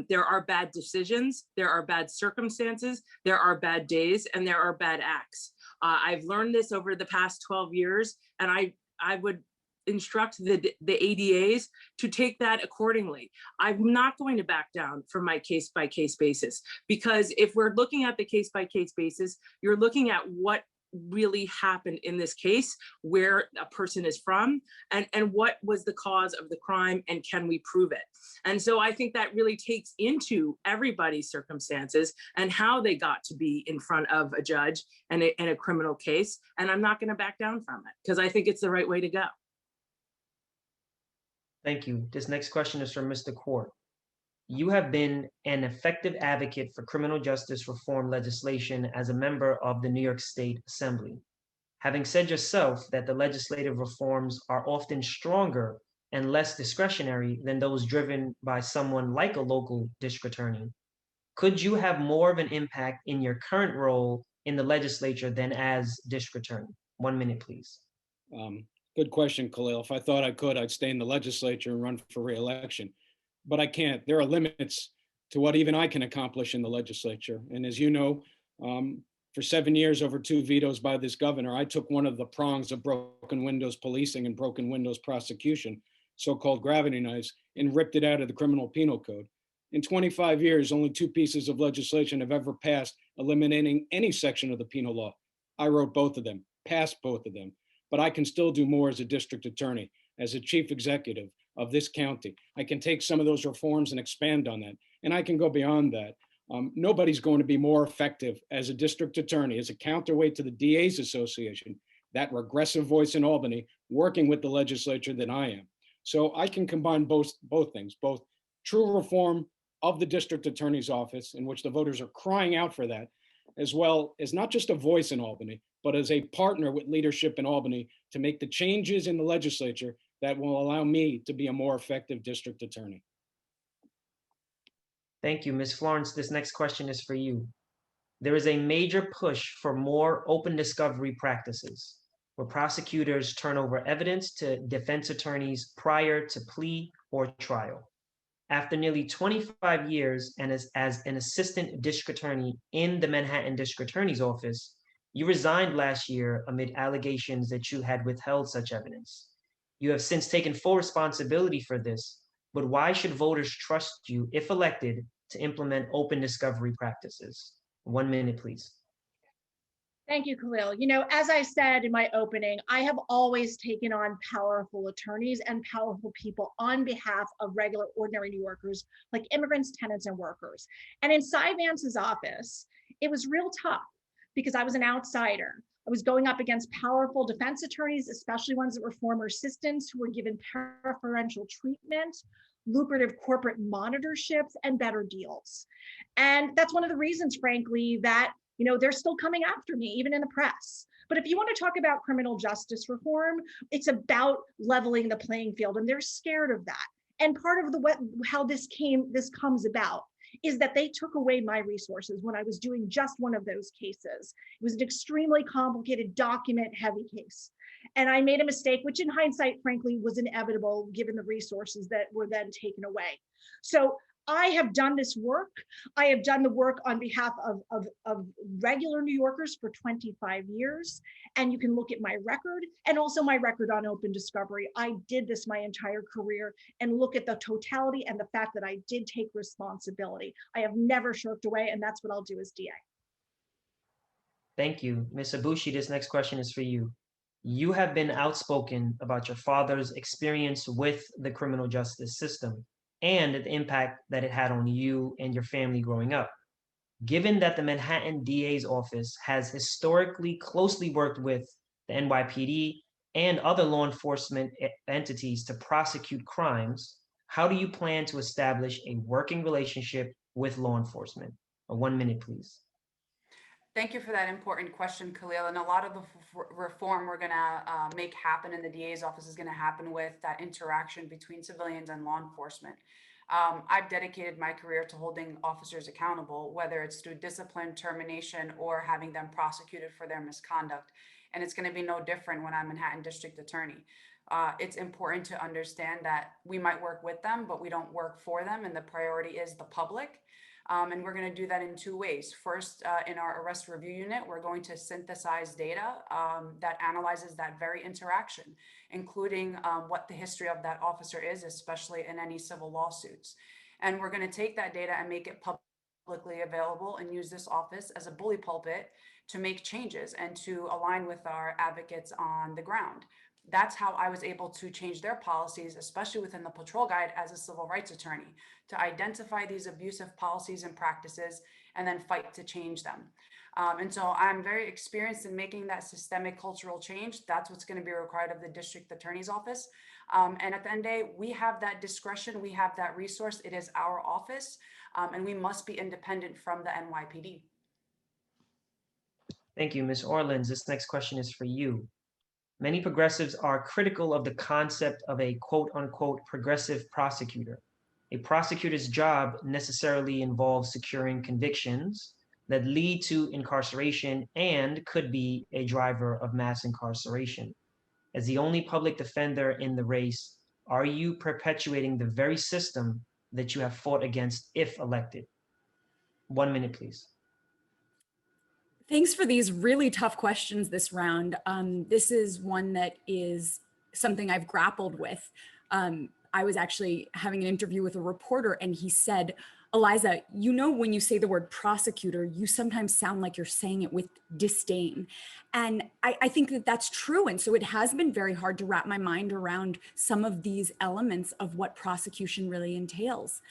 There are bad decisions, there are bad circumstances, there are bad days, and there are bad acts. I've learned this over the past 12 years, and I would instruct the ADAs to take that accordingly. I'm not going to back down from my case-by-case basis, because if we're looking at the case-by-case basis, you're looking at what really happened in this case, where a person is from, and what was the cause of the crime, and can we prove it? And so I think that really takes into everybody's circumstances and how they got to be in front of a judge and in a criminal case. And I'm not going to back down from it, because I think it's the right way to go. Thank you. This next question is from Mr. Court. You have been an effective advocate for criminal justice reform legislation as a member of the New York State Assembly. Having said yourself that the legislative reforms are often stronger and less discretionary than those driven by someone like a local district attorney, could you have more of an impact in your current role in the legislature than as district attorney? 1 minute, please. Good question, Khalil. If I thought I could, I'd stay in the legislature and run for re-election. But I can't. There are limits to what even I can accomplish in the legislature. And as you know, for 7 years, over 2 vetoes by this governor, I took one of the prongs of broken windows policing and broken windows prosecution, so-called gravity knives, and ripped it out of the criminal penal code. In 25 years, only 2 pieces of legislation have ever passed eliminating any section of the penal law. I wrote both of them, passed both of them. But I can still do more as a district attorney, as a chief executive of this county. I can take some of those reforms and expand on that. And I can go beyond that. Nobody's going to be more effective as a district attorney, as a counterweight to the DA's Association, that regressive voice in Albany, working with the legislature than I am. So I can combine both things, both true reform of the district attorney's office, in which the voters are crying out for that, as well as not just a voice in Albany, but as a partner with leadership in Albany to make the changes in the legislature that will allow me to be a more effective district attorney. Thank you, Ms. Florence. This next question is for you. There is a major push for more open discovery practices, where prosecutors turn over evidence to defense attorneys prior to plea or trial. After nearly 25 years and as an assistant district attorney in the Manhattan District Attorney's Office, you resigned last year amid allegations that you had withheld such evidence. You have since taken full responsibility for this, but why should voters trust you, if elected, to implement open discovery practices? 1 minute, please. Thank you, Khalil. You know, as I said in my opening, I have always taken on powerful attorneys and powerful people on behalf of regular, ordinary New Yorkers, like immigrants, tenants, and workers. And in Cy Vance's office, it was real tough because I was an outsider. I was going up against powerful defense attorneys, especially ones that were former assistants who were given preferential treatment, lucrative corporate monitorships, and better deals. And that's one of the reasons, frankly, that they're still coming after me, even in the press. But if you want to talk about criminal justice reform, it's about leveling the playing field, and they're scared of that. And part of how this comes about is that they took away my resources when I was doing just one of those cases. It was an extremely complicated, document-heavy case. And I made a mistake, which in hindsight, frankly, was inevitable given the resources that were then taken away. So I have done this work. I have done the work on behalf of regular New Yorkers for 25 years. And you can look at my record and also my record on open discovery. I did this my entire career, and look at the totality and the fact that I did take responsibility. I have never shirked away, and that's what I'll do as DA. Thank you. Ms. Ibushi, this next question is for you. You have been outspoken about your father's experience with the criminal justice system and the impact that it had on you and your family growing up. Given that the Manhattan DA's office has historically closely worked with the NYPD and other law enforcement entities to prosecute crimes, how do you plan to establish a working relationship with law enforcement? 1 minute, please. Thank you for that important question, Khalil. And a lot of the reform we're going to make happen in the DA's office is going to happen with that interaction between civilians and law enforcement. I've dedicated my career to holding officers accountable, whether it's through discipline, termination, or having them prosecuted for their misconduct. And it's going to be no different when I'm Manhattan District Attorney. It's important to understand that we might work with them, but we don't work for them. And the priority is the public. And we're going to do that in two ways. First, in our arrest review unit, we're going to synthesize data that analyzes that very interaction, including what the history of that officer is, especially in any civil lawsuits. And we're going to take that data and make it publicly available and use this office as a bully pulpit to make changes and to align with our advocates on the ground. That's how I was able to change their policies, especially within the patrol guide as a civil rights attorney, to identify these abusive policies and practices and then fight to change them. And so I'm very experienced in making that systemic cultural change. That's what's going to be required of the district attorney's office. And at the end of the day, we have that discretion. We have that resource. It is our office, and we must be independent from the NYPD. Thank you, Ms. Orleans. This next question is for you. Many progressives are critical of the concept of a quote unquote progressive prosecutor. A prosecutor's job necessarily involves securing convictions that lead to incarceration and could be a driver of mass incarceration. As the only public defender in the race, are you perpetuating the very system that you have fought against if elected? 1 minute, please. Thanks for these really tough questions this round. This is one that is something I've grappled with. I was actually having an interview with a reporter, and he said, Eliza, you know, when you say the word prosecutor, you sometimes sound like you're saying it with disdain. And I think that that's true. And so it has been very hard to wrap my mind around some of these elements of what prosecution really entails.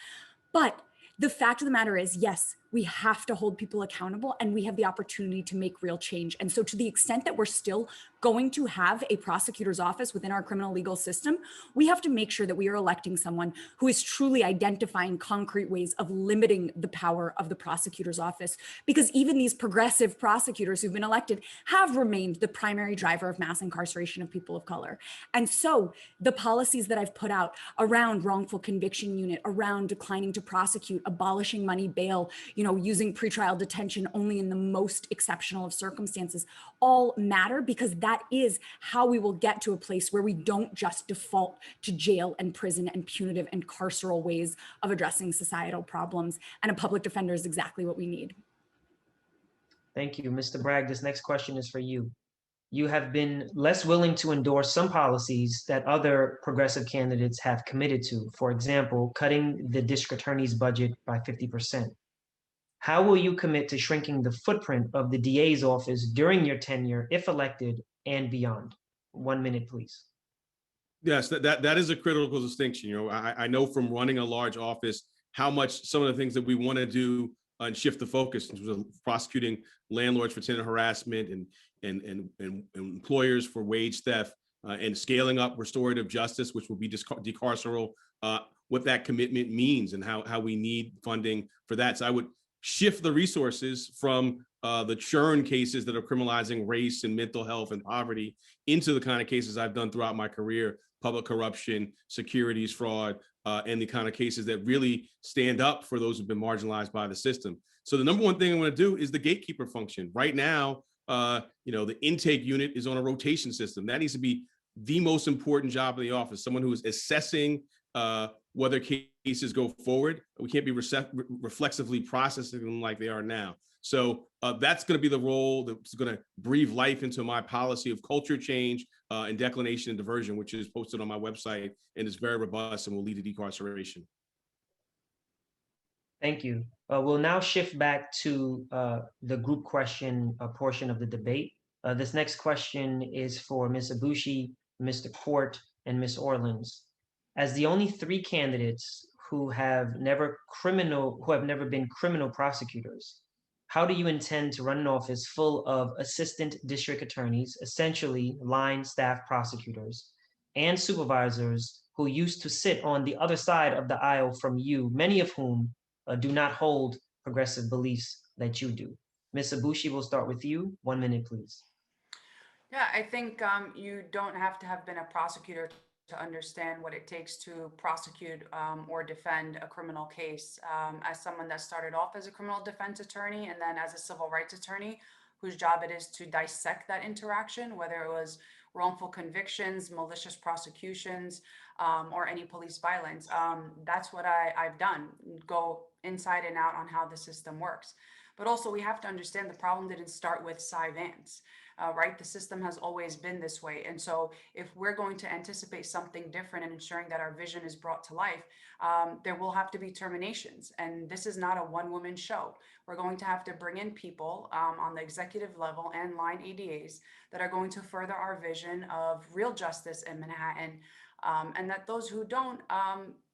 But the fact of the matter is, yes, We have to hold people accountable, and we have the opportunity to make real change. And so to the extent that we're still going to have a prosecutor's office within our criminal legal system, we have to make sure that we are electing someone who is truly identifying concrete ways of limiting the power of the prosecutor's office. Because even these progressive prosecutors who've been elected have remained the primary driver of mass incarceration of people of color. And so the policies that I've put out around wrongful conviction unit, around declining to prosecute, abolishing money bail, using pretrial detention only in the most exceptional of circumstances, all matter, because that is how we will get to a place where we don't just default to jail and prison and punitive and carceral ways of addressing societal problems. And a public defender is exactly what we need. Thank you. Mr. Bragg, this next question is for you. You have been less willing to endorse some policies that other progressive candidates have committed to. For example, cutting the district attorney's budget by 50%. How will you commit to shrinking the footprint of the DA's office during your tenure, if elected, and beyond? 1 minute, please. Yes, that is a critical distinction. I know from running a large office how much some of the things that we want to do and shift the focus in terms of prosecuting landlords for tenant harassment and employers for wage theft and scaling up restorative justice, which will be decarceral, what that commitment means and how we need funding for that. So I would shift the resources from the churn cases that are criminalizing race and mental health and poverty into the kind of cases I've done throughout my career: public corruption, securities fraud, and the kind of cases that really stand up for those who've been marginalized by the system. So the number one thing I want to do is the gatekeeper function. Right now, the intake unit is on a rotation system. That needs to be the most important job in the office, someone who is assessing whether cases go forward. We can't be reflexively processing them like they are now. So that's going to be the role that's going to breathe life into my policy of culture change and declination and diversion, which is posted on my website and is very robust and will lead to decarceration. Thank you. We'll now shift back to the group question portion of the debate. This next question is for Ms. Abushi, Mr. Court, and Ms. Orleans. As the only 3 candidates who have never been criminal prosecutors, how do you intend to run an office full of assistant district attorneys, essentially line staff prosecutors, and supervisors who used to sit on the other side of the aisle from you, many of whom do not hold progressive beliefs that you do? Ms. Abushi, we'll start with you. 1 minute, please. Yeah, I think you don't have to have been a prosecutor to understand what it takes to prosecute or defend a criminal case. As someone that started off as a criminal defense attorney and then as a civil rights attorney, whose job it is to dissect that interaction, whether it was wrongful convictions, malicious prosecutions, or any police violence. That's what I've done, go inside and out on how the system works. But also we have to understand the problem didn't start with Cy Vance. Right? The system has always been this way. And so if we're going to anticipate something different and ensuring that our vision is brought to life, there will have to be terminations. And this is not a one-woman show. We're going to have to bring in people on the executive level and line ADAs that are going to further our vision of real justice in Manhattan, and that those who don't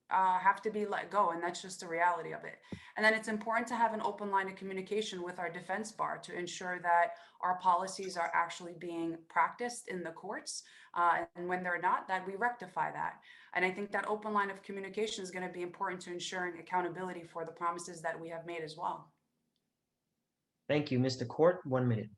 have to be let go. And that's just the reality of it. And then it's important to have an open line of communication with our defense bar to ensure that our policies are actually being practiced in the courts. And when they're not, that we rectify that. And I think that open line of communication is going to be important to ensuring accountability for the promises that we have made as well. Thank you. Mr. Court, 1 minute.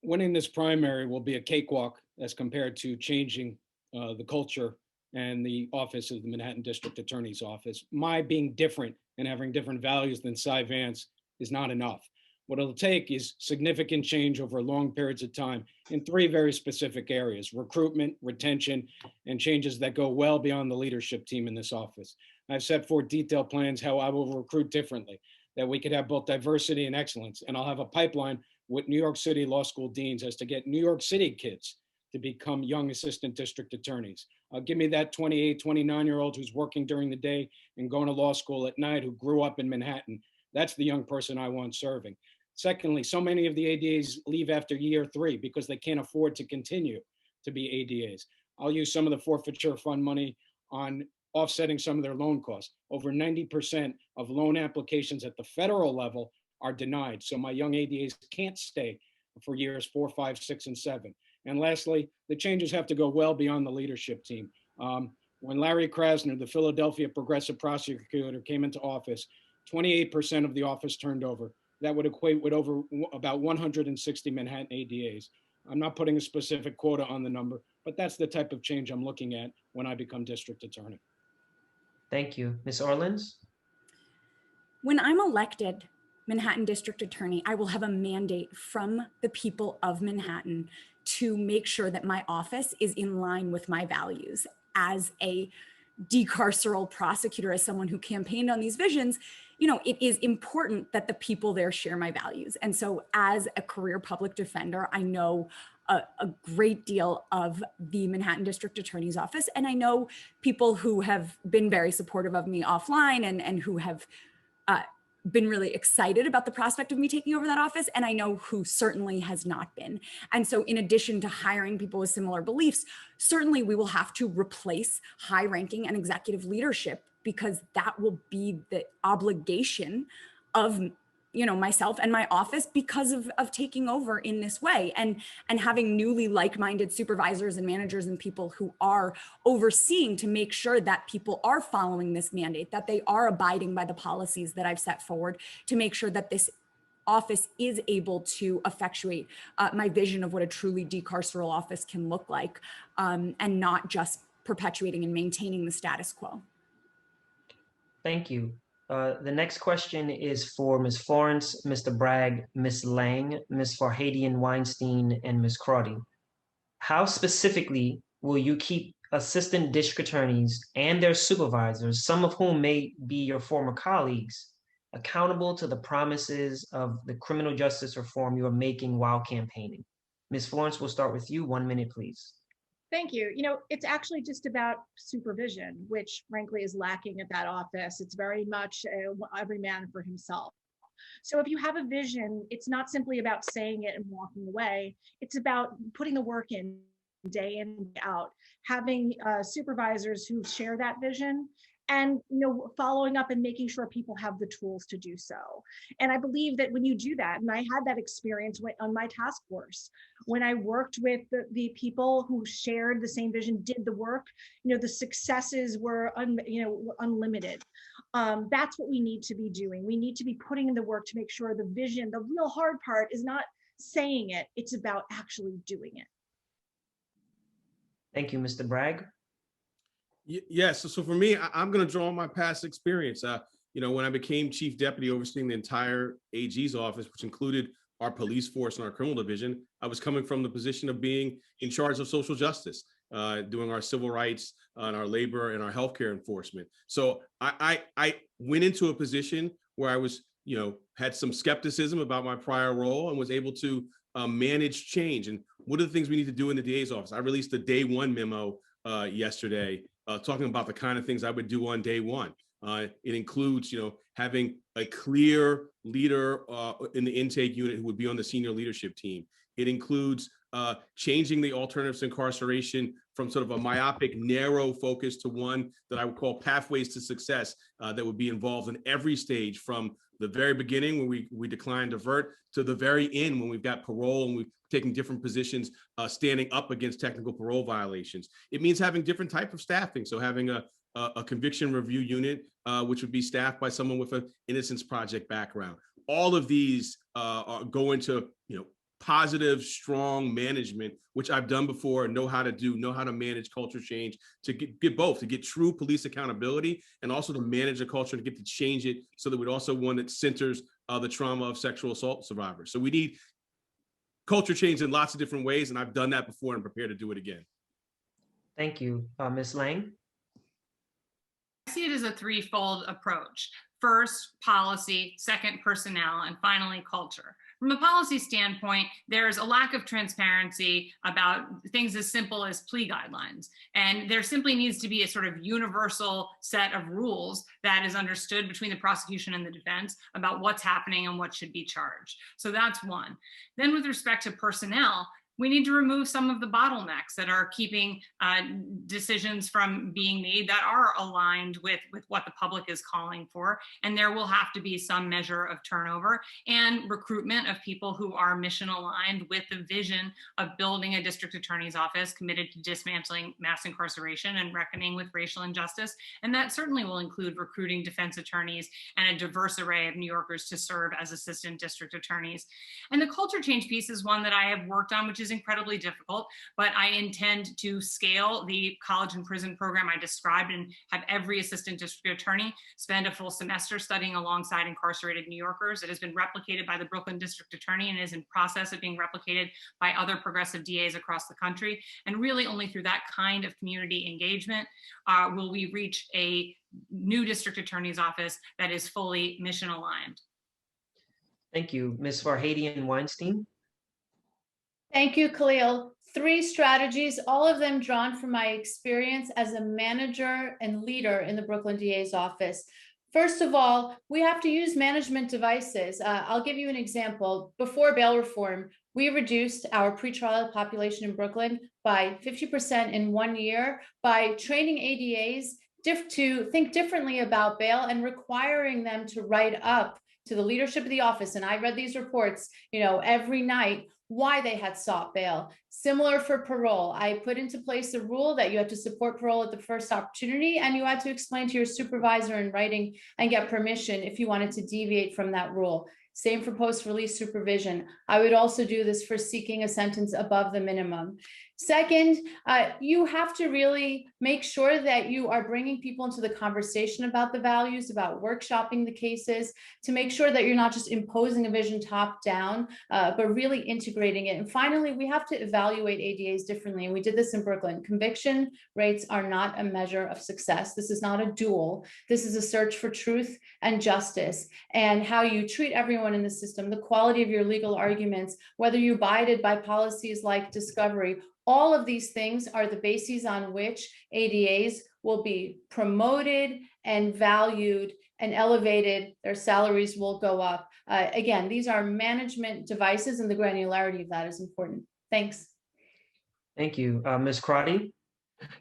Winning this primary will be a cakewalk as compared to changing the culture and the office of the Manhattan District Attorney's Office. My being different and having different values than Cy Vance is not enough. What it'll take is significant change over long periods of time in 3 very specific areas: recruitment, retention, and changes that go well beyond the leadership team in this office. I've set forth detailed plans how I will recruit differently, that we could have both diversity and excellence. And I'll have a pipeline with New York City law school deans as to get New York City kids to become young assistant district attorneys. Give me that 28, 29-year-old who's working during the day and going to law school at night, who grew up in Manhattan. That's the young person I want serving. Secondly, so many of the ADAs leave after year 3 because they can't afford to continue to be ADAs. I'll use some of the forfeiture fund money on offsetting some of their loan costs. Over 90% of loan applications at the federal level are denied. So my young ADAs can't stay for years 4, 5, 6, and 7. And lastly, the changes have to go well beyond the leadership team. When Larry Krasner, the Philadelphia progressive prosecutor, came into office, 28% of the office turned over. That would equate with about 160 Manhattan ADAs. I'm not putting a specific quota on the number, but that's the type of change I'm looking at when I become district attorney. Thank you. Ms. Orleans? When I'm elected Manhattan District Attorney, I will have a mandate from the people of Manhattan to make sure that my office is in line with my values. As a decarceral prosecutor, as someone who campaigned on these visions, you know, it is important that the people there share my values. And so as a career public defender, I know a great deal of the Manhattan District Attorney's Office. And I know people who have been very supportive of me offline and who have been really excited about the prospect of me taking over that office. And I know who certainly has not been. And so in addition to hiring people with similar beliefs, certainly we will have to replace high ranking and executive leadership, because that will be the obligation of, you know, myself and my office because of taking over in this way, and having newly like-minded supervisors and managers and people who are overseeing to make sure that people are following this mandate, that they are abiding by the policies that I've set forward, to make sure that this office is able to effectuate my vision of what a truly decarceral office can look like, and not just perpetuating and maintaining the status quo. Thank you. The next question is for Ms. Florence, Mr. Bragg, Ms. Lang, Ms. Farhadian Weinstein, and Ms. Crotty. How specifically will you keep assistant district attorneys and their supervisors, some of whom may be your former colleagues, accountable to the promises of the criminal justice reform you are making while campaigning? Ms. Florence, we'll start with you. 1 minute, please. Thank you. You know, it's actually just about supervision, which frankly is lacking at that office. It's very much every man for himself. So if you have a vision, it's not simply about saying it and walking away. It's about putting the work in day in and day out, having supervisors who share that vision, and, you know, following up and making sure people have the tools to do so. And I believe that when you do that, and I had that experience on my task force, when I worked with the people who shared the same vision, did the work, you know, the successes were unlimited. That's what we need to be doing. We need to be putting in the work to make sure the vision, the real hard part, is not saying it, it's about actually doing it. Thank you, Mr. Bragg. Yes. So for me, I'm going to draw on my past experience. You know, when I became chief deputy overseeing the entire AG's office, which included our police force and our criminal division, I was coming from the position of being in charge of social justice, doing our civil rights and our labor and our healthcare enforcement. So I went into a position where I was, you know, had some skepticism about my prior role and was able to manage change. And what are the things we need to do in the DA's office? I released a day one memo yesterday, talking about the kind of things I would do on day one. It includes, you know, having a clear leader in the intake unit who would be on the senior leadership team. It includes changing the alternatives to incarceration from sort of a myopic, narrow focus to one that I would call pathways to success that would be involved in every stage, from the very beginning when we decline divert to the very end when we've got parole and we've taken different positions standing up against technical parole violations. It means having different type of staffing. So having a conviction review unit, which would be staffed by someone with an Innocence Project background. All of these go into, you know, positive, strong management, which I've done before and know how to do, know how to manage culture change, to get both, to get true police accountability and also to manage a culture and get to change it so that we'd also one that centers the trauma of sexual assault survivors. So we need culture change in lots of different ways, and I've done that before and prepared to do it again. Thank you. Ms. Lang? I see it as a threefold approach. First, policy, second, personnel, and finally, culture. From a policy standpoint, there's a lack of transparency about things as simple as plea guidelines. And there simply needs to be a sort of universal set of rules that is understood between the prosecution and the defense about what's happening and what should be charged. So that's one. Then with respect to personnel, We need to remove some of the bottlenecks that are keeping decisions from being made that are aligned with what the public is calling for. And there will have to be some measure of turnover and recruitment of people who are mission aligned with the vision of building a district attorney's office committed to dismantling mass incarceration and reckoning with racial injustice. And that certainly will include recruiting defense attorneys and a diverse array of New Yorkers to serve as assistant district attorneys. And the culture change piece is one that I have worked on, which is incredibly difficult, but I intend to scale the college and prison program I described and have every assistant district attorney spend a full semester studying alongside incarcerated New Yorkers. It has been replicated by the Brooklyn district attorney and is in process of being replicated by other progressive DAs across the country. And really only through that kind of community engagement will we reach a new district attorney's office that is fully mission aligned. Thank you. Ms. Farhadian Weinstein. Thank you, Khalil. 3 strategies, all of them drawn from my experience as a manager and leader in the Brooklyn DA's office. First of all, we have to use management devices. I'll give you an example. Before bail reform, we reduced our pretrial population in Brooklyn by 50% in 1 year by training ADAs to think differently about bail and requiring them to write up to the leadership of the office. And I read these reports, every night, why they had sought bail. Similar for parole. I put into place a rule that you had to support parole at the first opportunity, and you had to explain to your supervisor in writing and get permission if you wanted to deviate from that rule. Same for post-release supervision. I would also do this for seeking a sentence above the minimum. Second, you have to really make sure that you are bringing people into the conversation about the values, about workshopping the cases, to make sure that you're not just imposing a vision top down, but really integrating it. And finally, we have to evaluate ADAs differently. And we did this in Brooklyn. Conviction rates are not a measure of success. This is not a duel. This is a search for truth and justice, and how you treat everyone in the system, the quality of your legal arguments, whether you abided by policies like discovery. All of these things are the bases on which ADAs will be promoted and valued and elevated. Their salaries will go up. Again, these are management devices, and the granularity of that is important. Thanks. Thank you. Ms. Crotty?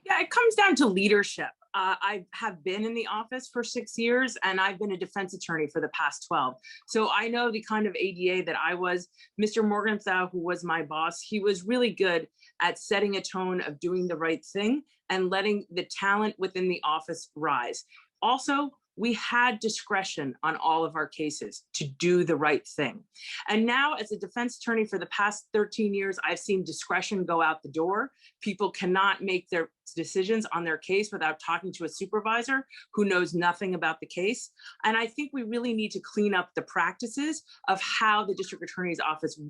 Yeah, it comes down to leadership. I have been in the office for 6 years, and I've been a defense attorney for the past 12. So I know the kind of ADA that I was. Mr. Morgenthau, who was my boss, he was really good at setting a tone of doing the right thing and letting the talent within the office rise. Also, we had discretion on all of our cases to do the right thing. And now, as a defense attorney for the past 13 years, I've seen discretion go out the door. People cannot make their decisions on their case without talking to a supervisor who knows nothing about the case. And I think we really need to clean up the practices of how the district attorney's office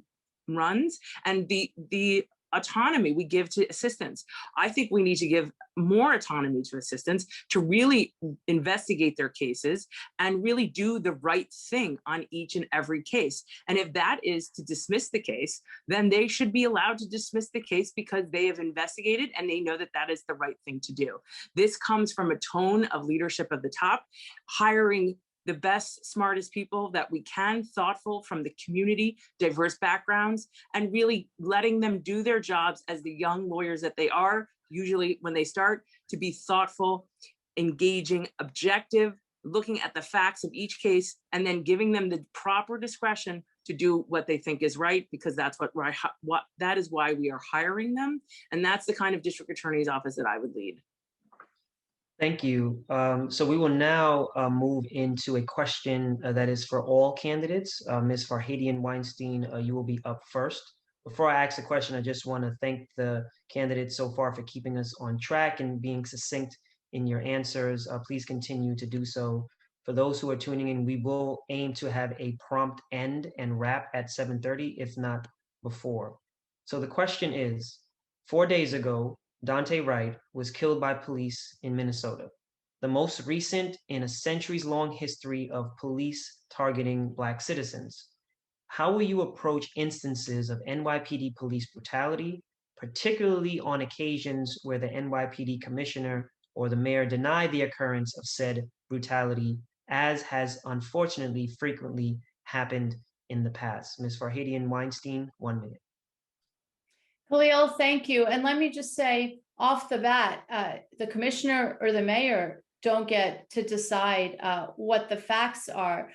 runs and the autonomy we give to assistants. I think we need to give more autonomy to assistants to really investigate their cases and really do the right thing on each and every case. And if that is to dismiss the case, then they should be allowed to dismiss the case because they have investigated and they know that that is the right thing to do. This comes from a tone of leadership at the top, hiring the best, smartest people that we can, thoughtful from the community, diverse backgrounds, and really letting them do their jobs as the young lawyers that they are, usually when they start, to be thoughtful, engaging, objective, looking at the facts of each case, and then giving them the proper discretion to do what they think is right, because that's that is why we are hiring them. And that's the kind of district attorney's office that I would lead. Thank you. So we will now move into a question that is for all candidates. Ms. Farhadian Weinstein, you will be up first. Before I ask the question, I just want to thank the candidates so far for keeping us on track and being succinct in your answers. Please continue to do so. For those who are tuning in, we will aim to have a prompt end and wrap at 7:30, if not before. So the question is, 4 days ago, Dante Wright was killed by police in Minnesota, the most recent in a centuries-long history of police targeting Black citizens. How will you approach instances of NYPD police brutality, particularly on occasions where the NYPD commissioner or the mayor deny the occurrence of said brutality, as has unfortunately frequently happened in the past? Ms. Farhadian Weinstein, 1 minute. Khalil, thank you. And let me just say off the bat, the commissioner or the mayor don't get to decide what the facts are.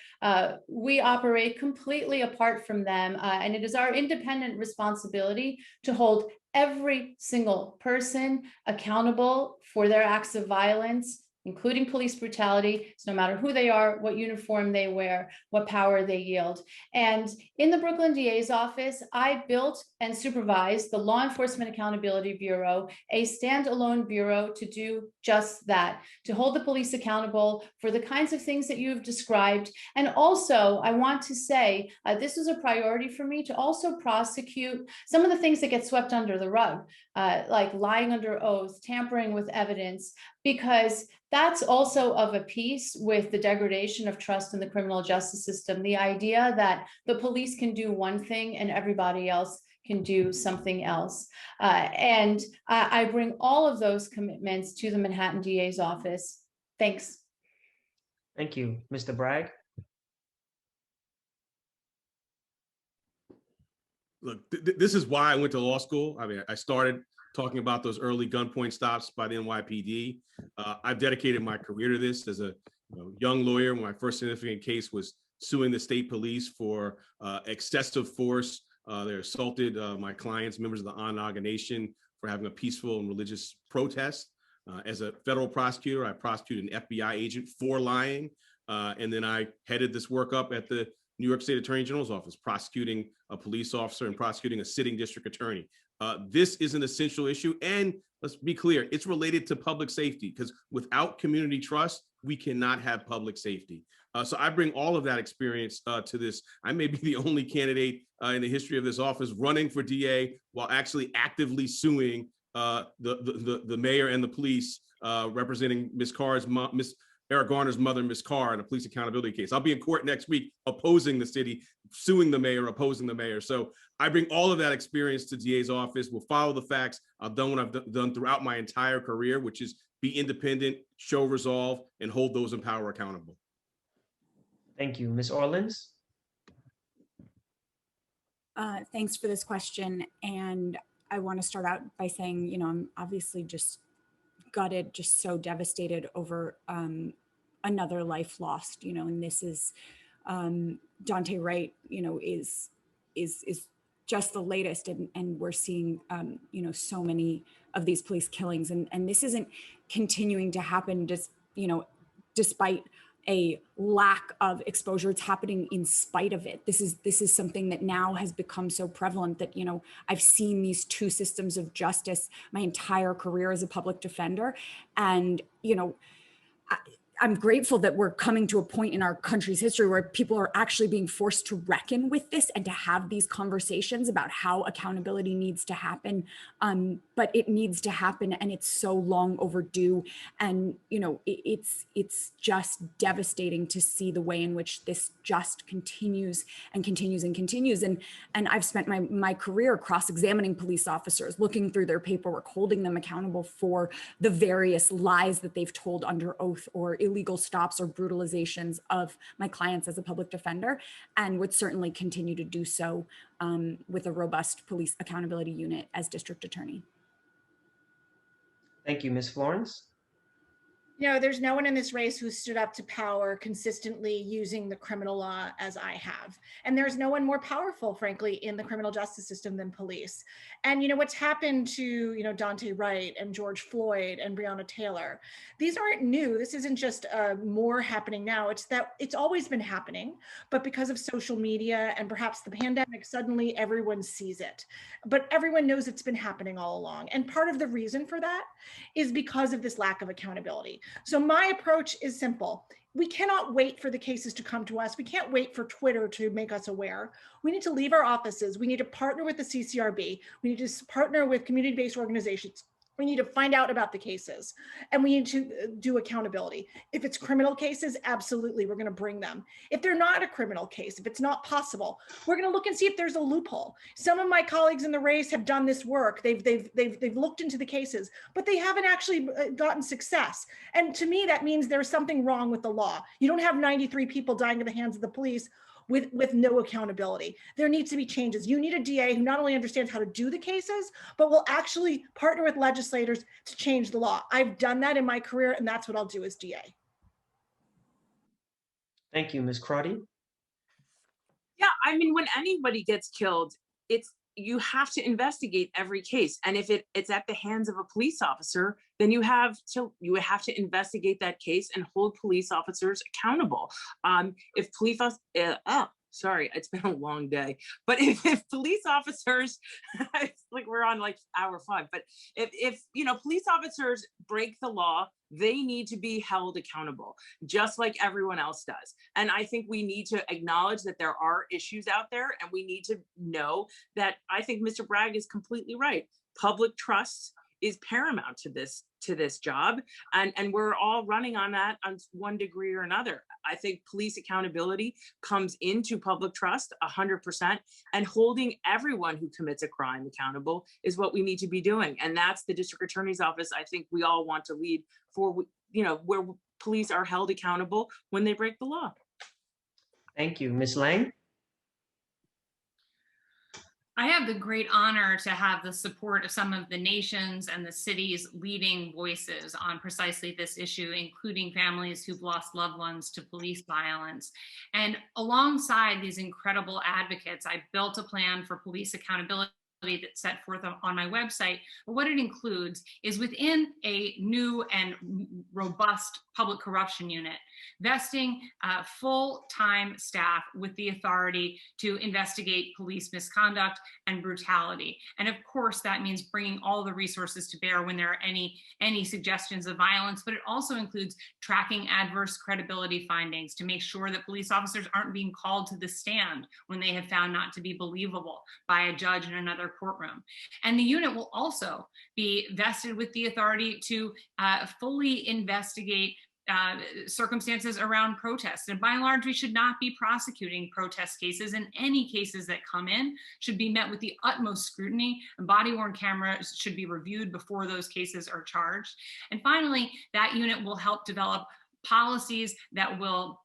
We operate completely apart from them, and it is our independent responsibility to hold every single person accountable for their acts of violence, including police brutality. So no matter who they are, what uniform they wear, what power they yield. And in the Brooklyn DA's office, I built and supervised the Law Enforcement Accountability Bureau, a standalone bureau to do just that, to hold the police accountable for the kinds of things that you have described. And also, I want to say, this was a priority for me to also prosecute some of the things that get swept under the rug, like lying under oath, tampering with evidence, because that's also of a piece with the degradation of trust in the criminal justice system. The idea that the police can do one thing and everybody else can do something else. And I bring all of those commitments to the Manhattan DA's office. Thanks. Thank you. Mr. Bragg? Look, this is why I went to law school. I mean, I started talking about those early gunpoint stops by the NYPD. I've dedicated my career to this as a young lawyer. My first significant case was suing the state police for excessive force. They assaulted my clients, members of the Onondaga Nation, for having a peaceful and religious protest. As a federal prosecutor, I prosecuted an FBI agent for lying. And then I headed this work up at the New York State Attorney General's office, prosecuting a police officer and prosecuting a sitting district attorney. This is an essential issue. And let's be clear, it's related to public safety, because without community trust, we cannot have public safety. So I bring all of that experience to this. I may be the only candidate in the history of this office running for DA while actually actively suing the mayor and the police, representing Ms. Eric Garner's mother, Ms. Carr, in a police accountability case. I'll be in court next week opposing the city, suing the mayor, opposing the mayor. So I bring all of that experience to DA's office. We'll follow the facts. I've done what I've done throughout my entire career, which is be independent, show resolve, and hold those in power accountable. Thank you. Ms. Orleans? Thanks for this question. And I want to start out by saying, I'm obviously just gutted, just so devastated over another life lost, and this is Dante Wright, is just the latest, and we're seeing so many of these police killings, and this isn't continuing to happen just despite a lack of exposure. It's happening in spite of it. This is something that now has become so prevalent that, I've seen these two systems of justice my entire career as a public defender. And, I'm grateful that we're coming to a point in our country's history where people are actually being forced to reckon with this and to have these conversations about how accountability needs to happen. But it needs to happen, and it's so long overdue. And, it's just devastating to see the way in which this just continues and continues and continues. And I've spent my career cross-examining police officers, looking through their paperwork, holding them accountable for the various lies that they've told under oath or illegal stops or brutalizations of my clients as a public defender, and would certainly continue to do so with a robust police accountability unit as district attorney. Thank you. Ms. Florence? There's no one in this race who stood up to power consistently using the criminal law as I have. And there's no one more powerful, frankly, in the criminal justice system than police. And what's happened to, Dante Wright and George Floyd and Breonna Taylor, these aren't new. This isn't just more happening now. It's always been happening, but because of social media and perhaps the pandemic, suddenly everyone sees it. But everyone knows it's been happening all along. And part of the reason for that is because of this lack of accountability. So my approach is simple. We cannot wait for the cases to come to us. We can't wait for Twitter to make us aware. We need to leave our offices. We need to partner with the CCRB. We need to partner with community-based organizations. We need to find out about the cases, and we need to do accountability. If it's criminal cases, absolutely, we're going to bring them. If they're not a criminal case, if it's not possible, we're going to look and see if there's a loophole. Some of my colleagues in the race have done this work. They've looked into the cases, but they haven't actually gotten success. And to me, that means there's something wrong with the law. You don't have 93 people dying at the hands of the police with no accountability. There needs to be changes. You need a DA who not only understands how to do the cases, but will actually partner with legislators to change the law. I've done that in my career, and that's what I'll do as DA. Thank you, Ms. Crotty. Yeah, I mean, when anybody gets killed, you have to investigate every case. And if it's at the hands of a police officer, then you have to investigate that case and hold police officers accountable. If police sorry, it's been a long day. But if police officers, it's like we're on like hour 5, but if police officers break the law, they need to be held accountable, just like everyone else does. And I think we need to acknowledge that there are issues out there, and we need to know that I think Mr. Bragg is completely right. Public trust is paramount to this job, and we're all running on that on one degree or another. I think police accountability comes into public trust 100%, and holding everyone who commits a crime accountable is what we need to be doing. And that's the district attorney's office I think we all want to lead for, where police are held accountable when they break the law. Thank you. Ms. Lang? I have the great honor to have the support of some of the nation's and the city's leading voices on precisely this issue, including families who've lost loved ones to police violence. And alongside these incredible advocates, I built a plan for police accountability that's set forth on my website. But what it includes is, within a new and robust public corruption unit, vesting full-time staff with the authority to investigate police misconduct and brutality. And of course, that means bringing all the resources to bear when there are any suggestions of violence, but it also includes tracking adverse credibility findings to make sure that police officers aren't being called to the stand when they have found not to be believable by a judge in another courtroom. And the unit will also be vested with the authority to fully investigate circumstances around protests. And by and large, we should not be prosecuting protest cases, and any cases that come in should be met with the utmost scrutiny, and body-worn cameras should be reviewed before those cases are charged. And finally, that unit will help develop policies that will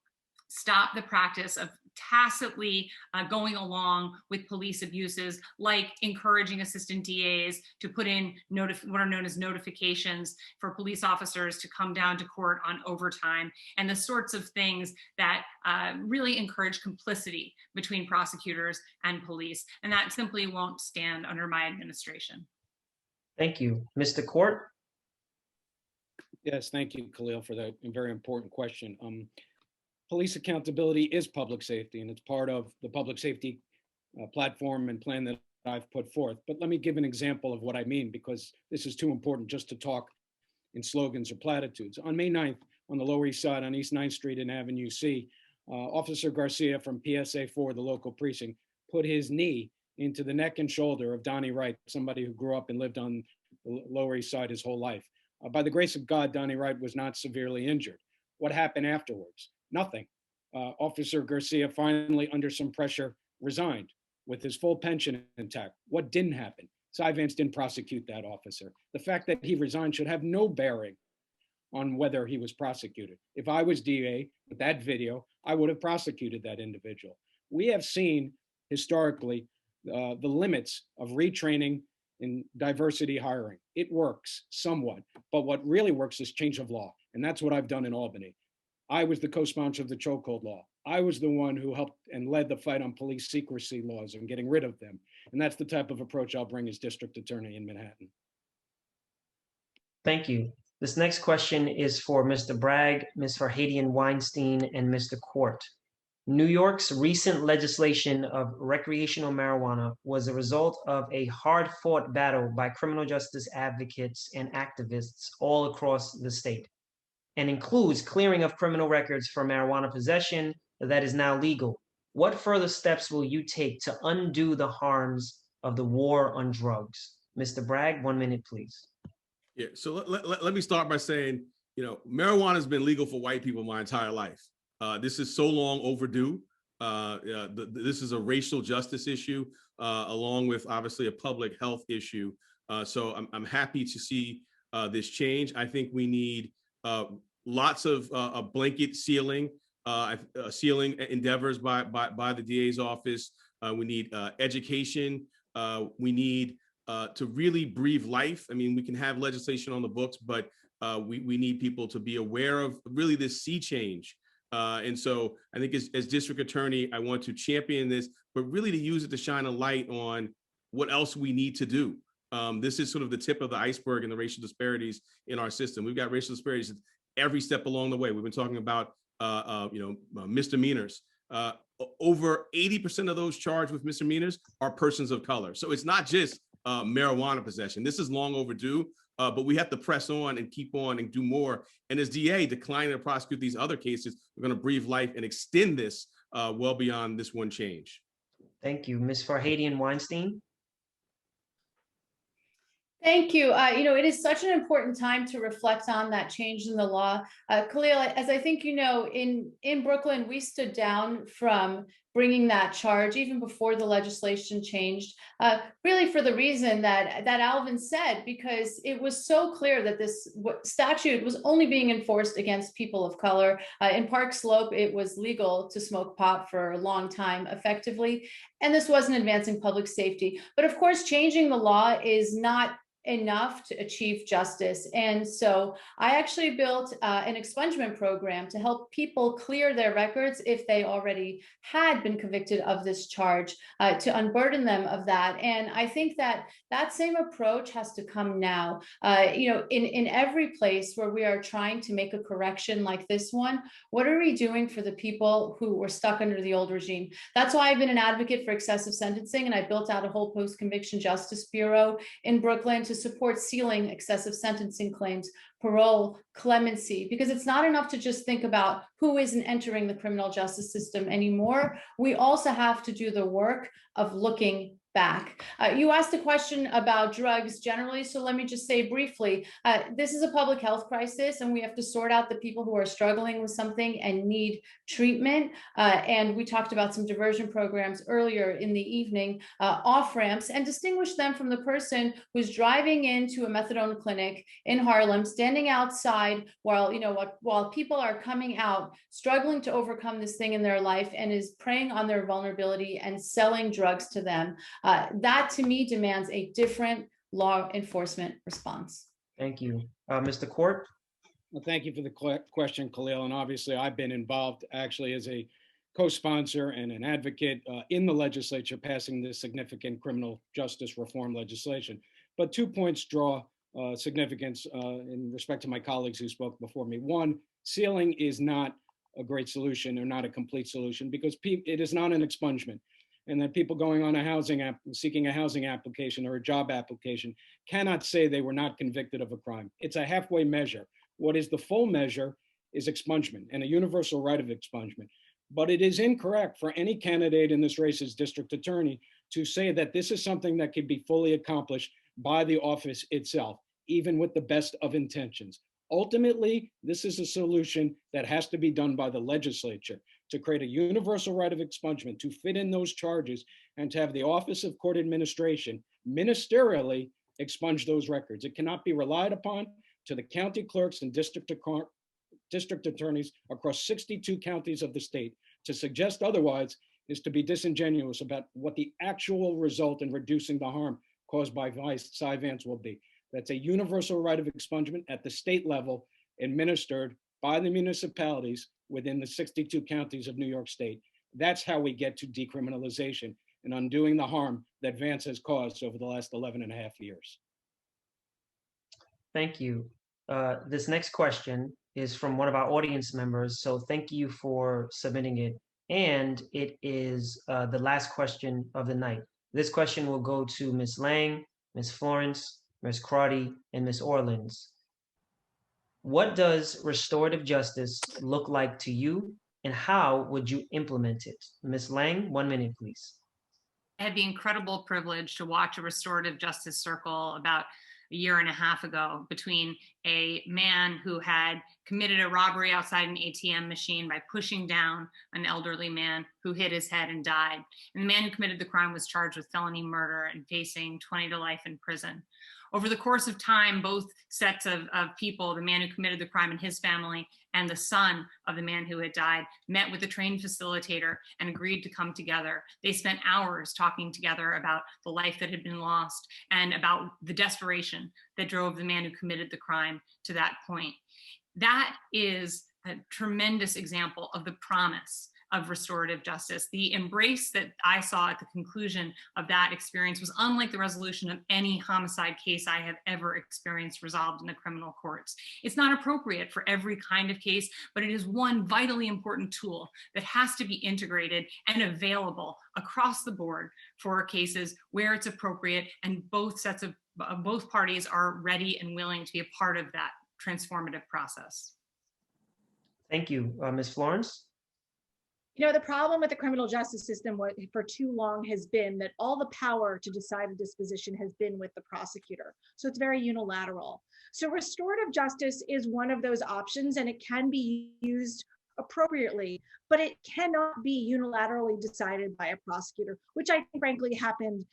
stop the practice of tacitly going along with police abuses, like encouraging assistant DAs to put in what are known as notifications for police officers to come down to court on overtime, and the sorts of things that really encourage complicity between prosecutors and police. And that simply won't stand under my administration. Thank you. Mr. Court? Yes, thank you, Khalil, for that very important question. Police accountability is public safety, and it's part of the public safety platform and plan that I've put forth. But let me give an example of what I mean, because this is too important just to talk in slogans or platitudes. On May 9th, on the Lower East Side on East 9th Street and Avenue C, Officer Garcia from PSA 4, the local precinct, put his knee into the neck and shoulder of Donnie Wright, somebody who grew up and lived on the Lower East Side his whole life. By the grace of God, Donnie Wright was not severely injured. What happened afterwards? Nothing. Officer Garcia finally, under some pressure, resigned with his full pension intact. What didn't happen? Cy Vance didn't prosecute that officer. The fact that he resigned should have no bearing on whether he was prosecuted. If I was DA with that video, I would have prosecuted that individual. We have seen historically the limits of retraining in diversity hiring. It works somewhat, but what really works is change of law. And that's what I've done in Albany. I was the co-sponsor of the chokehold law. I was the one who helped and led the fight on police secrecy laws and getting rid of them. And that's the type of approach I'll bring as district attorney in Manhattan. Thank you. This next question is for Mr. Bragg, Ms. Farhadian-Weinstein, and Mr. Court. New York's recent legislation of recreational marijuana was a result of a hard-fought battle by criminal justice advocates and activists all across the state, and includes clearing of criminal records for marijuana possession that is now legal. What further steps will you take to undo the harms of the war on drugs? Mr. Bragg, 1 minute, please. Yeah, so let me start by saying, marijuana has been legal for white people my entire life. This is so long overdue. This is a racial justice issue, along with obviously a public health issue. So I'm happy to see this change. I think we need lots of a blanket ceiling sealing endeavors by the DA's office. We need education. We need to really breathe life. I mean, we can have legislation on the books, but we need people to be aware of really this sea change. And so I think as district attorney, I want to champion this, but really to use it to shine a light on what else we need to do. This is sort of the tip of the iceberg in the racial disparities in our system. We've got racial disparities every step along the way. We've been talking about misdemeanors. Over 80% of those charged with misdemeanors are persons of color. So it's not just marijuana possession. This is long overdue, but we have to press on and keep on and do more. And as DA declining to prosecute these other cases, we're going to breathe life and extend this well beyond this one change. Thank you. Ms. Farhadian Weinstein. Thank you. It is such an important time to reflect on that change in the law. Khalil, as I think you know, in Brooklyn, we stood down from bringing that charge even before the legislation changed, really for the reason that Alvin said, because it was so clear that this statute was only being enforced against people of color. In Park Slope, it was legal to smoke pot for a long time effectively, and this wasn't advancing public safety. But of course, changing the law is not enough to achieve justice. And so I actually built an expungement program to help people clear their records if they already had been convicted of this charge, to unburden them of that. And I think that that same approach has to come now. In every place where we are trying to make a correction like this one, what are we doing for the people who were stuck under the old regime? That's why I've been an advocate for excessive sentencing, and I built out a whole post-conviction justice bureau in Brooklyn to support sealing excessive sentencing claims, parole, clemency, because it's not enough to just think about who isn't entering the criminal justice system anymore. We also have to do the work of looking back. You asked a question about drugs generally, so let me just say briefly, this is a public health crisis, and we have to sort out the people who are struggling with something and need treatment. And we talked about some diversion programs earlier in the evening, off-ramps, and distinguish them from the person who's driving into a methadone clinic in Harlem, standing outside while people are coming out, struggling to overcome this thing in their life, and is preying on their vulnerability and selling drugs to them. That to me demands a different law enforcement response. Thank you. Mr. Court. Well, thank you for the question, Khalil. And obviously, I've been involved actually as a co-sponsor and an advocate in the legislature passing this significant criminal justice reform legislation. But 2 points draw significance in respect to my colleagues who spoke before me. One, sealing is not a great solution or not a complete solution because it is not an expungement. And that people going on seeking a housing application or a job application cannot say they were not convicted of a crime. It's a halfway measure. What is the full measure is expungement and a universal right of expungement. But it is incorrect for any candidate in this race as district attorney to say that this is something that can be fully accomplished by the office itself, even with the best of intentions. Ultimately, this is a solution that has to be done by the legislature to create a universal right of expungement, to fit in those charges, and to have the Office of Court Administration ministerially expunge those records. It cannot be relied upon to the county clerks and district attorneys across 62 counties of the state. To suggest otherwise is to be disingenuous about what the actual result in reducing the harm caused by Cy-Vance will be. That's a universal right of expungement at the state level, administered by the municipalities within the 62 counties of New York State. That's how we get to decriminalization and undoing the harm that Vance has caused over the last 11 and a half years. Thank you. This next question is from one of our audience members, so thank you for submitting it. And it is the last question of the night. This question will go to Ms. Lang, Ms. Florence, Ms. Crotty, and Ms. Orleans. What does restorative justice look like to you, and how would you implement it? Ms. Lang, 1 minute, please. I had the incredible privilege to watch a restorative justice circle about a year and a half ago between a man who had committed a robbery outside an ATM machine by pushing down an elderly man who hit his head and died. And the man who committed the crime was charged with felony murder and facing 20 to life in prison. Over the course of time, both sets of people, the man who committed the crime and his family, and the son of the man who had died, met with a trained facilitator and agreed to come together. They spent hours talking together about the life that had been lost and about the desperation that drove the man who committed the crime to that point. That is a tremendous example of the promise of restorative justice. The embrace that I saw at the conclusion of that experience was unlike the resolution of any homicide case I have ever experienced resolved in the criminal courts. It's not appropriate for every kind of case, but it is one vitally important tool that has to be integrated and available across the board for cases where it's appropriate and both parties are ready and willing to be a part of that transformative process. Thank you. Ms. Florence? You know, the problem with the criminal justice system for too long has been that all the power to decide a disposition has been with the prosecutor. So it's very unilateral. So restorative justice is one of those options, and it can be used appropriately, but it cannot be unilaterally decided by a prosecutor, which I think frankly happened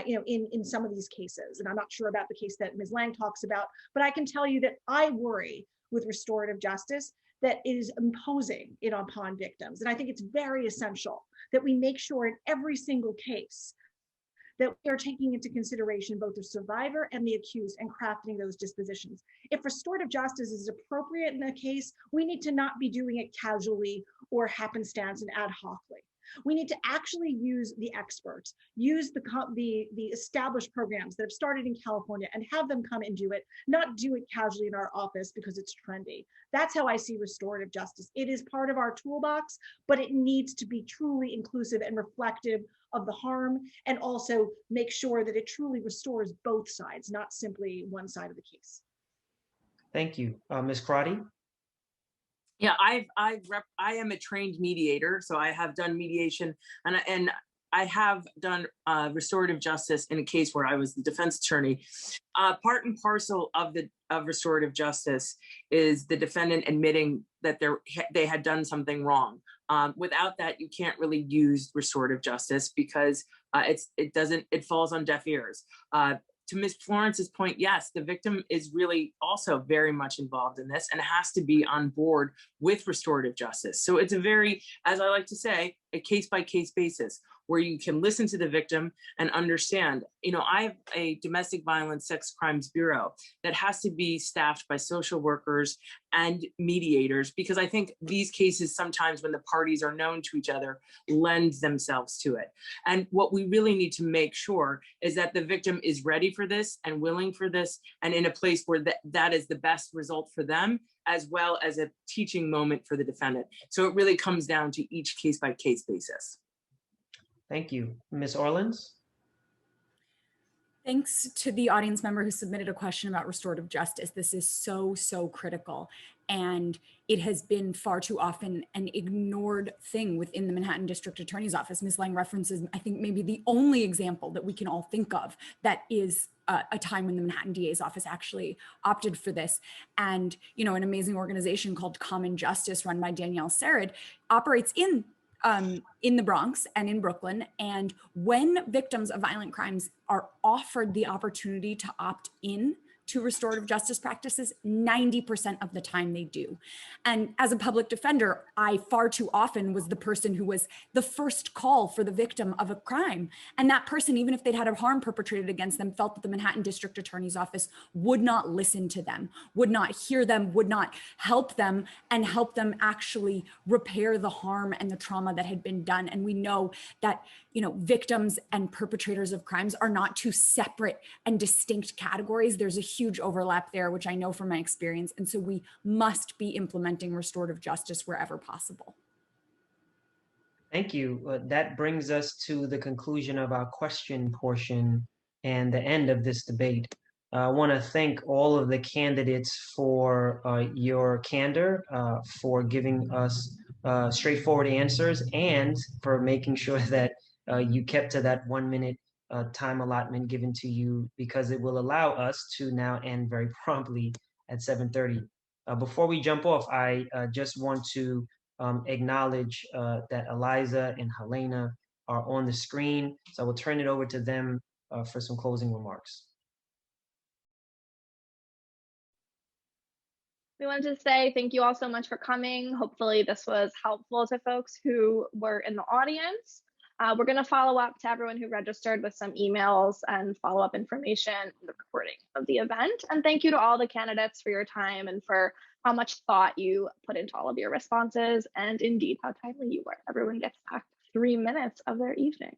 in some of these cases. And I'm not sure about the case that Ms. Lang talks about, but I can tell you that I worry with restorative justice that is imposing it upon victims. And I think it's very essential that we make sure in every single case that we are taking into consideration both the survivor and the accused and crafting those dispositions. If restorative justice is appropriate in a case, we need to not be doing it casually or happenstance and ad hocly. We need to actually use the experts, use the established programs that have started in California and have them come and do it, not do it casually in our office because it's trendy. That's how I see restorative justice. It is part of our toolbox, but it needs to be truly inclusive and reflective of the harm, and also make sure that it truly restores both sides, not simply one side of the case. Thank you. Ms. Crotty? Yeah, I am a trained mediator, so I have done mediation, and I have done restorative justice in a case where I was the defense attorney. Part and parcel of restorative justice is the defendant admitting that they had done something wrong. Without that, you can't really use restorative justice because it falls on deaf ears. To Ms. Florence's point, yes, the victim is really also very much involved in this and has to be on board with restorative justice. So it's a very, as I like to say, a case-by-case basis where you can listen to the victim and understand. You know, I have a domestic violence sex crimes bureau that has to be staffed by social workers and mediators, because I think these cases sometimes when the parties are known to each other lend themselves to it. And what we really need to make sure is that the victim is ready for this and willing for this and in a place where that is the best result for them, as well as a teaching moment for the defendant. So it really comes down to each case-by-case basis. Thank you. Ms. Orleans? Thanks to the audience member who submitted a question about restorative justice. This is so, so critical. And it has been far too often an ignored thing within the Manhattan District Attorney's Office. Ms. Lang references, I think, maybe the only example that we can all think of that is a time when the Manhattan DA's office actually opted for this. And, you know, an amazing organization called Common Justice, run by Danielle Sarid, operates in the Bronx and in Brooklyn. And when victims of violent crimes are offered the opportunity to opt in to restorative justice practices, 90% of the time they do. And as a public defender, I far too often was the person who was the first call for the victim of a crime. And that person, even if they'd had a harm perpetrated against them, felt that the Manhattan District Attorney's Office would not listen to them, would not hear them, would not help them, and help them actually repair the harm and the trauma that had been done. And we know that, you know, victims and perpetrators of crimes are not two separate and distinct categories. There's a huge overlap there, which I know from my experience. And so we must be implementing restorative justice wherever possible. Thank you. That brings us to the conclusion of our question portion and the end of this debate. I want to thank all of the candidates for your candor, for giving us straightforward answers, and for making sure that you kept to that 1 minute time allotment given to you, because it will allow us to now end very promptly at 7:30. Before we jump off, I just want to acknowledge that Eliza and Helena are on the screen. So I will turn it over to them for some closing remarks. We wanted to say thank you all so much for coming. Hopefully this was helpful to folks who were in the audience. We're going to follow up to everyone who registered with some emails and follow-up information on the recording of the event. And thank you to all the candidates for your time and for how much thought you put into all of your responses, and indeed how timely you were. Everyone gets back 3 minutes of their evening.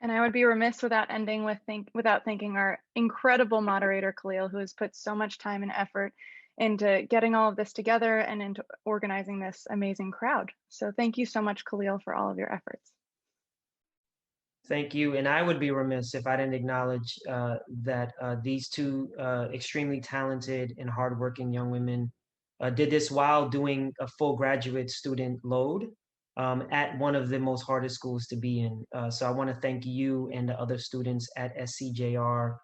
And I would be remiss without ending without thanking our incredible moderator, Khalil, who has put so much time and effort into getting all of this together and into organizing this amazing crowd. So thank you so much, Khalil, for all of your efforts. Thank you. And I would be remiss if I didn't acknowledge that these two extremely talented and hardworking young women did this while doing a full graduate student load at one of the most hardest schools to be in. So I want to thank you and the other students at SCJR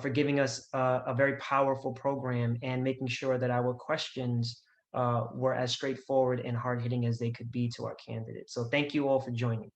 for giving us a very powerful program and making sure that our questions were as straightforward and hard-hitting as they could be to our candidates. So thank you all for joining.